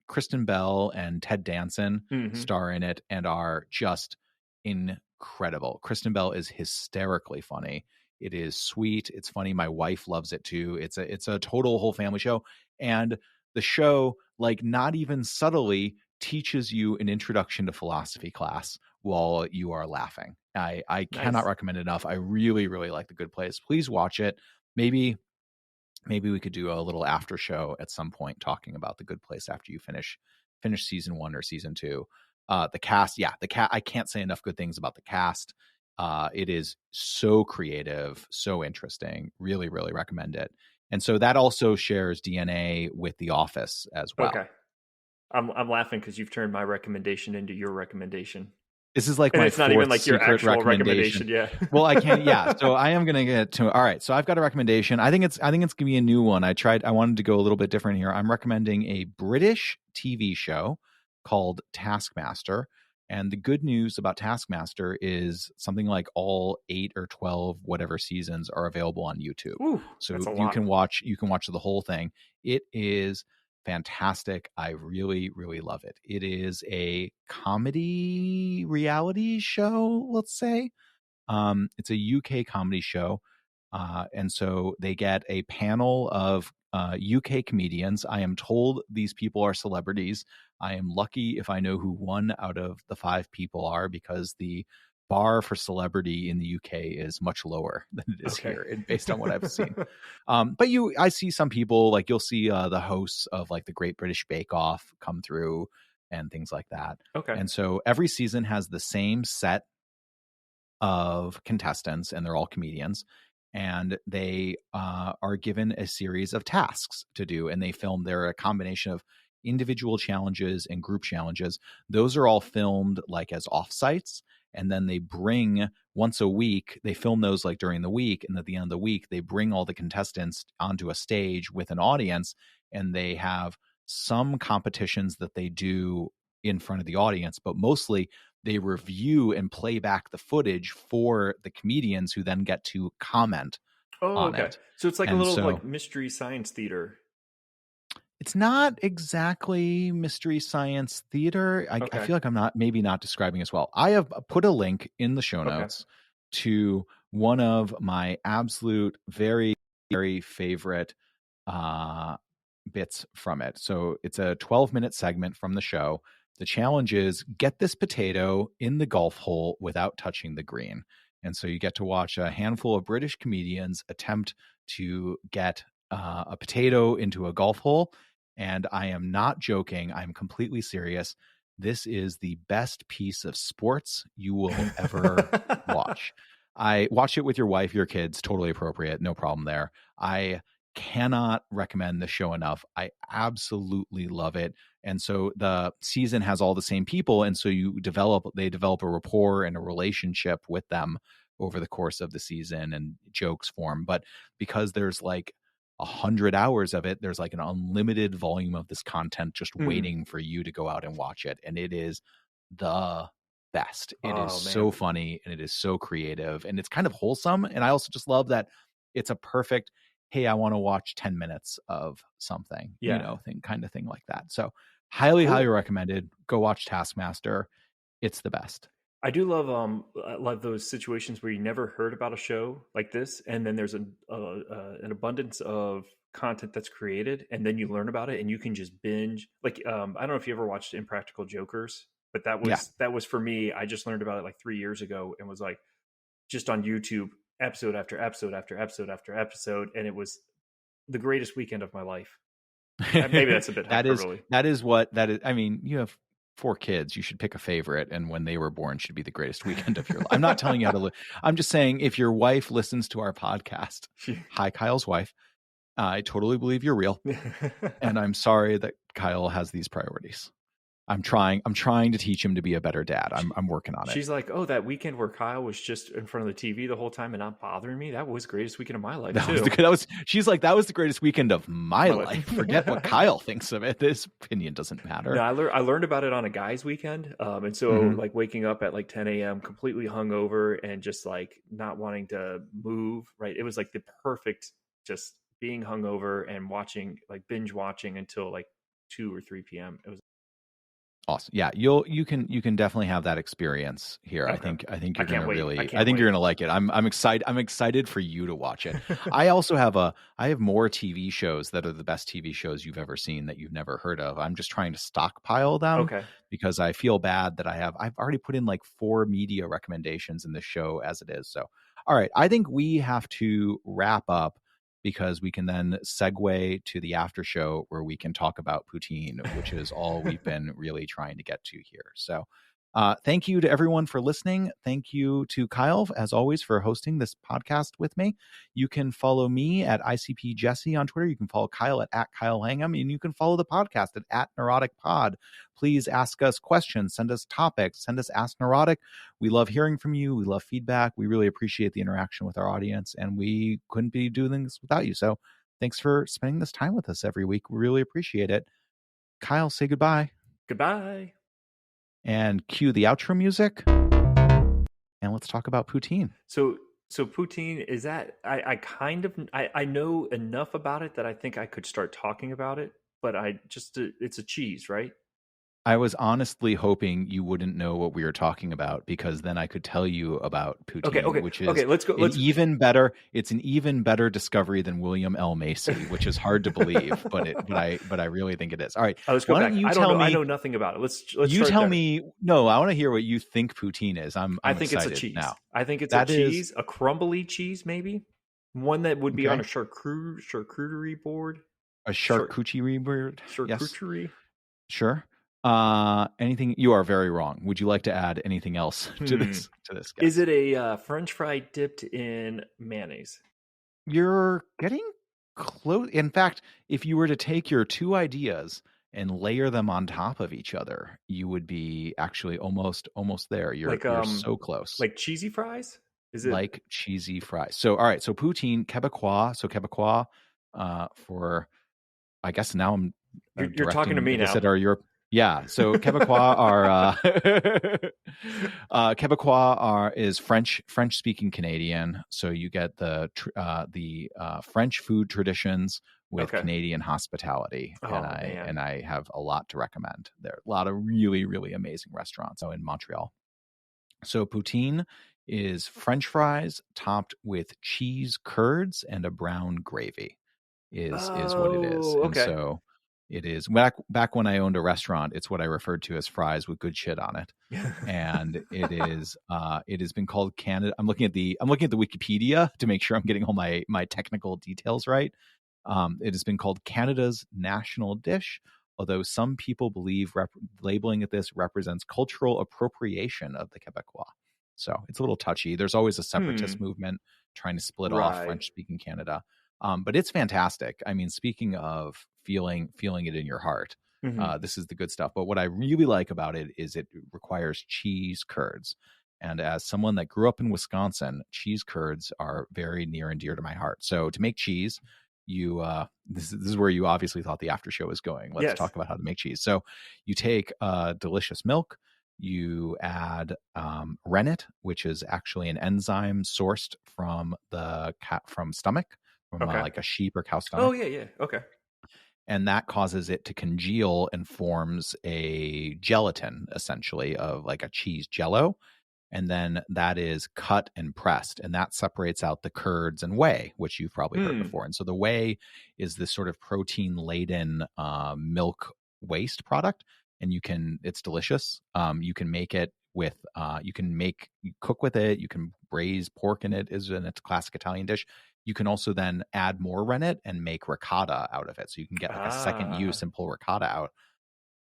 [SPEAKER 1] Kristen Bell and Ted Danson
[SPEAKER 2] Mhm.
[SPEAKER 1] star in it and are just incredible. Kristen Bell is hysterically funny. It is sweet. It's funny. My wife loves it too. It's a total whole family show. And the show, like, not even subtly teaches you an introduction to philosophy class while you are laughing. I cannot
[SPEAKER 2] Nice.
[SPEAKER 1] recommend it enough. I really, really like The Good Place. Please watch it. Maybe we could do a little after show at some point talking about The Good Place after you finish season 1 or season 2. The cast, yeah, I can't say enough good things about the cast. It is so creative, so interesting. Really, really recommend it. And so that also shares DNA with The Office as well.
[SPEAKER 2] Okay. I'm laughing because you've turned my recommendation into your recommendation,
[SPEAKER 1] This is like
[SPEAKER 2] and
[SPEAKER 1] my
[SPEAKER 2] it's not even
[SPEAKER 1] fourth
[SPEAKER 2] like your
[SPEAKER 1] secret
[SPEAKER 2] actual
[SPEAKER 1] recommendation.
[SPEAKER 2] recommendation. Yeah.
[SPEAKER 1] Well, I can't. Yeah, so I am gonna get to. All right, so I've got a recommendation. I think it's gonna be a new one. I wanted to go a little bit different here. I'm recommending a British TV show called Taskmaster. And the good news about Taskmaster is something like all 8 or 12 whatever seasons are available on YouTube.
[SPEAKER 2] Ooh,
[SPEAKER 1] So
[SPEAKER 2] that's a
[SPEAKER 1] you
[SPEAKER 2] lot.
[SPEAKER 1] can watch the whole thing. It is fantastic. I really, really love it. It is a comedy reality show, let's say. It's a UK comedy show. And so they get a panel of UK comedians. I am told these people are celebrities. I am lucky if I know who one out of the 5 people are, because the bar for celebrity in the UK is much lower than it is
[SPEAKER 2] Okay.
[SPEAKER 1] here, and based on what I've seen. But I see some people, like, you'll see the hosts of like the Great British Bake Off come through and things like that.
[SPEAKER 2] Okay.
[SPEAKER 1] And so every season has the same set of contestants, and they're all comedians, and they are given a series of tasks to do, and they're a combination of individual challenges and group challenges. Those are all filmed like as offsites, and then they bring once a week, they film those like during the week, and at the end of the week they bring all the contestants onto a stage with an audience, and they have some competitions that they do in front of the audience, but mostly they review and play back the footage for the comedians who then get to comment
[SPEAKER 2] Oh,
[SPEAKER 1] on
[SPEAKER 2] okay.
[SPEAKER 1] it.
[SPEAKER 2] So it's like a
[SPEAKER 1] And
[SPEAKER 2] little
[SPEAKER 1] so
[SPEAKER 2] like mystery science theater.
[SPEAKER 1] it's not exactly mystery science theater. I
[SPEAKER 2] Okay.
[SPEAKER 1] feel like I'm not maybe not describing as well. I have put a link in the show
[SPEAKER 2] Okay.
[SPEAKER 1] notes to one of my absolute very, very favorite uh, bits from it. So it's a 12-minute segment from the show. The challenge is get this potato in the golf hole without touching the green. And so you get to watch a handful of British comedians attempt to get a potato into a golf hole. And I am not joking. I'm completely serious. This is the best piece of sports you will ever watch. I watched it with your wife, your kids, totally appropriate. No problem there. I cannot recommend the show enough. I absolutely love it. And so the season has all the same people. And so they develop a rapport and a relationship with them over the course of the season, and jokes form. But because there's like 100 hours of it, there's like an unlimited volume of this content just
[SPEAKER 2] Hmm.
[SPEAKER 1] waiting for you to go out and watch it. And it is the best. It is
[SPEAKER 2] Oh
[SPEAKER 1] so
[SPEAKER 2] man.
[SPEAKER 1] funny, and it is so creative, and it's kind of wholesome. And I also just love that it's a perfect, hey, I want to watch 10 minutes of something,
[SPEAKER 2] Yeah.
[SPEAKER 1] kind of thing like that. So highly, highly
[SPEAKER 2] Cool.
[SPEAKER 1] recommended. Go watch Taskmaster. It's the best.
[SPEAKER 2] I do love those situations where you never heard about a show like this, and then there's an abundance of content that's created, and then you learn about it, and you can just binge. Like I don't know if you ever watched Impractical Jokers, but
[SPEAKER 1] Yeah.
[SPEAKER 2] that was for me. I just learned about it like 3 years ago, and was like just on YouTube, episode after episode after episode after episode, and it was the greatest weekend of my life. Maybe that's a bit
[SPEAKER 1] that is
[SPEAKER 2] hyperbole.
[SPEAKER 1] that is. I mean, you have 4 kids. You should pick a favorite, and when they were born should be the greatest weekend of your life. I'm not telling you how to live. I'm just saying, if your wife listens to our podcast, hi, Kyle's wife. I totally believe you're real, and I'm sorry that Kyle has these priorities. I'm trying to teach him to be a better dad. I'm working on it.
[SPEAKER 2] She's like, "Oh, that weekend where Kyle was just in front of the TV the whole time and not bothering me, that was the greatest weekend of my life too."
[SPEAKER 1] She's like, that was the greatest weekend of my
[SPEAKER 2] My
[SPEAKER 1] life.
[SPEAKER 2] life.
[SPEAKER 1] Forget what Kyle thinks of it. This opinion doesn't
[SPEAKER 2] No,
[SPEAKER 1] matter.
[SPEAKER 2] I learned about it on a guy's weekend, and so
[SPEAKER 1] Mm-hmm.
[SPEAKER 2] like waking up at like 10 a.m. completely hungover and just like not wanting to move. Right, it was like the perfect just being hungover and watching like binge watching until like 2 or 3 p.m. It was
[SPEAKER 1] Awesome. Yeah, you can definitely have that experience here. I
[SPEAKER 2] okay.
[SPEAKER 1] think I think
[SPEAKER 2] I
[SPEAKER 1] you're
[SPEAKER 2] can't
[SPEAKER 1] gonna
[SPEAKER 2] wait. I
[SPEAKER 1] really I
[SPEAKER 2] can't
[SPEAKER 1] think you're
[SPEAKER 2] wait.
[SPEAKER 1] gonna like it. I'm excited. I'm excited for you to watch it. I have more TV shows that are the best TV shows you've ever seen that you've never heard of. I'm just trying to stockpile them
[SPEAKER 2] Okay.
[SPEAKER 1] because I feel bad that I've already put in like 4 media recommendations in this show as it is. So all right, I think we have to wrap up because we can then segue to the after show where we can talk about poutine, which is all we've been really trying to get to here. So, thank you to everyone for listening. Thank you to Kyle, as always, for hosting this podcast with me. You can follow me at ICP Jesse on Twitter. You can follow Kyle at Kyle Langham, and you can follow the podcast at Neurotic Pod. Please ask us questions, send us topics, send us Ask Neurotic. We love hearing from you. We love feedback. We really appreciate the interaction with our audience, and we couldn't be doing this without you. So thanks for spending this time with us every week. We really appreciate it. Kyle, say goodbye
[SPEAKER 2] Goodbye.
[SPEAKER 1] and cue the outro music. And let's talk about poutine.
[SPEAKER 2] So poutine is that I kind of I know enough about it that I think I could start talking about it, but I just it's a cheese, right?
[SPEAKER 1] I was honestly hoping you wouldn't know what we were talking about, because then I could tell you about
[SPEAKER 2] Okay,
[SPEAKER 1] poutine,
[SPEAKER 2] okay,
[SPEAKER 1] which
[SPEAKER 2] okay.
[SPEAKER 1] is
[SPEAKER 2] Let's go. Let's.
[SPEAKER 1] it's an even better discovery than William L. Macy, which is hard to believe, but I really think it is. All right.
[SPEAKER 2] Let's go
[SPEAKER 1] Why don't
[SPEAKER 2] back.
[SPEAKER 1] you
[SPEAKER 2] I don't
[SPEAKER 1] tell
[SPEAKER 2] know. I
[SPEAKER 1] me
[SPEAKER 2] know nothing about it. Let's
[SPEAKER 1] you
[SPEAKER 2] start
[SPEAKER 1] tell
[SPEAKER 2] there.
[SPEAKER 1] me no, I want to hear what you think poutine is. I'm
[SPEAKER 2] I think it's a
[SPEAKER 1] excited
[SPEAKER 2] cheese.
[SPEAKER 1] now.
[SPEAKER 2] I think it's a
[SPEAKER 1] That is
[SPEAKER 2] cheese, a crumbly cheese, maybe one that would be on
[SPEAKER 1] okay.
[SPEAKER 2] a charcuterie board.
[SPEAKER 1] A
[SPEAKER 2] Char-
[SPEAKER 1] charcuterie bird. Yes.
[SPEAKER 2] charcuterie.
[SPEAKER 1] Sure. Anything you are very wrong. Would you like to add anything else to
[SPEAKER 2] Hmm.
[SPEAKER 1] this
[SPEAKER 2] Is
[SPEAKER 1] guess?
[SPEAKER 2] it a French fry dipped in mayonnaise?
[SPEAKER 1] You're getting close. In fact, if you were to take your 2 ideas and layer them on top of each other, you would be actually almost there.
[SPEAKER 2] Like
[SPEAKER 1] You're so close.
[SPEAKER 2] like cheesy fries? Is it
[SPEAKER 1] Like cheesy fries. So all right, so poutine Quebecois. So Quebecois, for I guess now I'm
[SPEAKER 2] you're talking to
[SPEAKER 1] directing
[SPEAKER 2] me
[SPEAKER 1] this
[SPEAKER 2] now.
[SPEAKER 1] at our Europe. Yeah, so Quebecois are Quebecois is French speaking Canadian. So you get the French food traditions with
[SPEAKER 2] Okay.
[SPEAKER 1] Canadian hospitality, and
[SPEAKER 2] Oh man.
[SPEAKER 1] I have a lot to recommend. There are a lot of really amazing restaurants in Montreal. So poutine is French fries topped with cheese curds and a brown gravy is what it is.
[SPEAKER 2] Oh,
[SPEAKER 1] And
[SPEAKER 2] okay.
[SPEAKER 1] so it is back when I owned a restaurant, it's what I referred to as fries with good shit on it. And it has been called Canada. I'm looking at the Wikipedia to make sure I'm getting all my technical details right. It has been called Canada's national dish, although some people believe labeling it this represents cultural appropriation of the Quebecois. So it's a little touchy. There's always a separatist movement trying to split off
[SPEAKER 2] Right.
[SPEAKER 1] French-speaking Canada, but it's fantastic. I mean, speaking of feeling it in your heart,
[SPEAKER 2] Hmm.
[SPEAKER 1] this is the good stuff. But what I really like about it is it requires cheese curds. And as someone that grew up in Wisconsin, cheese curds are very near and dear to my heart. So to make cheese, you this is where you obviously thought the after show was going. Let's
[SPEAKER 2] Yes.
[SPEAKER 1] talk about how to make cheese. So you take delicious milk, you add rennet, which is actually an enzyme sourced from the cat from stomach, from
[SPEAKER 2] Okay.
[SPEAKER 1] like a sheep or cow
[SPEAKER 2] Oh
[SPEAKER 1] stomach,
[SPEAKER 2] yeah, yeah. Okay.
[SPEAKER 1] and that causes it to congeal and forms a gelatin, essentially, of like a cheese jello. And then that is cut and pressed, and that separates out the curds and whey, which you've probably heard
[SPEAKER 2] Hmm.
[SPEAKER 1] before. And so the whey is this sort of protein laden milk waste product, and it's delicious. You can make it with you cook with it. You can braise pork in it, is in its classic Italian dish. You can also then add more rennet and make ricotta out of it, so you can get like a second use
[SPEAKER 2] Ah.
[SPEAKER 1] and pull ricotta out.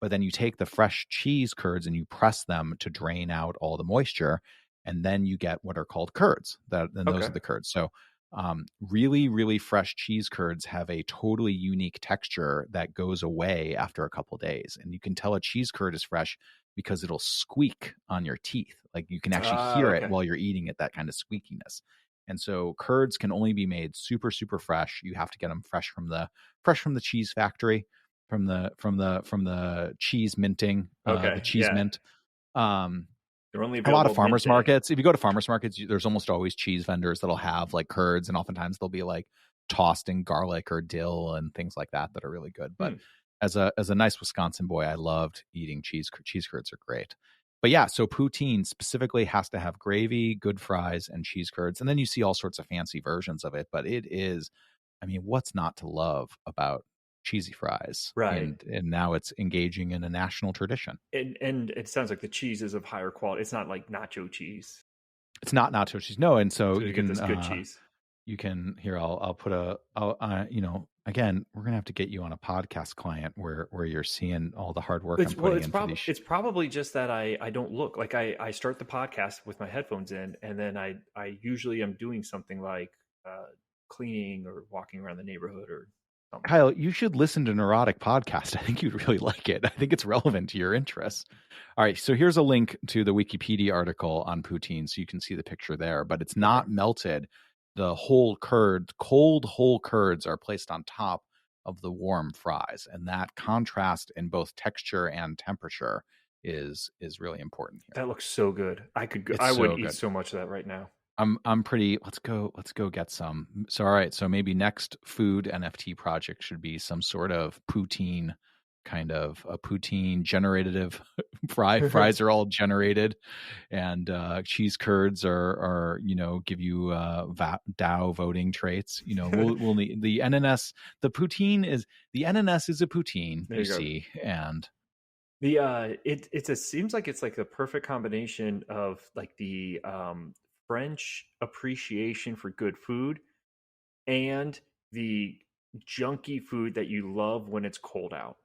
[SPEAKER 1] But then you take the fresh cheese curds and you press them to drain out all the moisture, and then you get what are called curds. Then those
[SPEAKER 2] Okay.
[SPEAKER 1] are the curds. So really fresh cheese curds have a totally unique texture that goes away after a couple days, and you can tell a cheese curd is fresh because it'll squeak on your teeth. Like you can actually
[SPEAKER 2] Ah.
[SPEAKER 1] hear it
[SPEAKER 2] Okay.
[SPEAKER 1] while you're eating it, that kind of squeakiness. And so curds can only be made super fresh. You have to get them fresh from the cheese factory, from the cheese minting, the
[SPEAKER 2] Okay.
[SPEAKER 1] cheese
[SPEAKER 2] Yeah.
[SPEAKER 1] mint. Um,
[SPEAKER 2] They're only
[SPEAKER 1] a lot of
[SPEAKER 2] available
[SPEAKER 1] farmers
[SPEAKER 2] midday.
[SPEAKER 1] markets. If you go to farmers markets, there's almost always cheese vendors that'll have like curds, and oftentimes they'll be like tossed in garlic or dill and things like that are really good. But
[SPEAKER 2] Hmm.
[SPEAKER 1] as a nice Wisconsin boy, I loved eating cheese. Cheese curds are great. But yeah, so poutine specifically has to have gravy, good fries, and cheese curds, and then you see all sorts of fancy versions of it. But it is, I mean, what's not to love about cheesy fries?
[SPEAKER 2] Right.
[SPEAKER 1] And now it's engaging in a national tradition.
[SPEAKER 2] And it sounds like the cheese is of higher quality. It's not like nacho cheese.
[SPEAKER 1] It's not nacho cheese, no, and so
[SPEAKER 2] So you get this good cheese.
[SPEAKER 1] you can here. I'll put I'll again, we're gonna have to get you on a podcast client where you're seeing all the hard work I'm putting in for these.
[SPEAKER 2] It's probably just that I don't look like I start the podcast with my headphones in, and then I usually am doing something like cleaning or walking around the neighborhood or something.
[SPEAKER 1] Kyle, you should listen to Neurotic podcast. I think you'd really like it. I think it's relevant to your interests. All right, so here's a link to the Wikipedia article on poutine, so you can see the picture there. But it's
[SPEAKER 2] Okay.
[SPEAKER 1] not melted. The cold whole curds are placed on top of the warm fries, and that contrast in both texture and temperature is really important here.
[SPEAKER 2] That looks so good.
[SPEAKER 1] It's
[SPEAKER 2] I would
[SPEAKER 1] so
[SPEAKER 2] eat
[SPEAKER 1] good.
[SPEAKER 2] so much of that right now.
[SPEAKER 1] I'm pretty. Let's go get some. So all right. So maybe next food NFT project should be some sort of poutine, kind of a poutine generative fries are all generated, and cheese curds are give you DAO voting traits. We'll need the NNS. The NNS is a poutine,
[SPEAKER 2] There
[SPEAKER 1] you
[SPEAKER 2] you go.
[SPEAKER 1] see, and
[SPEAKER 2] It seems like it's like the perfect combination of like the French appreciation for good food and the junky food that you love when it's cold out.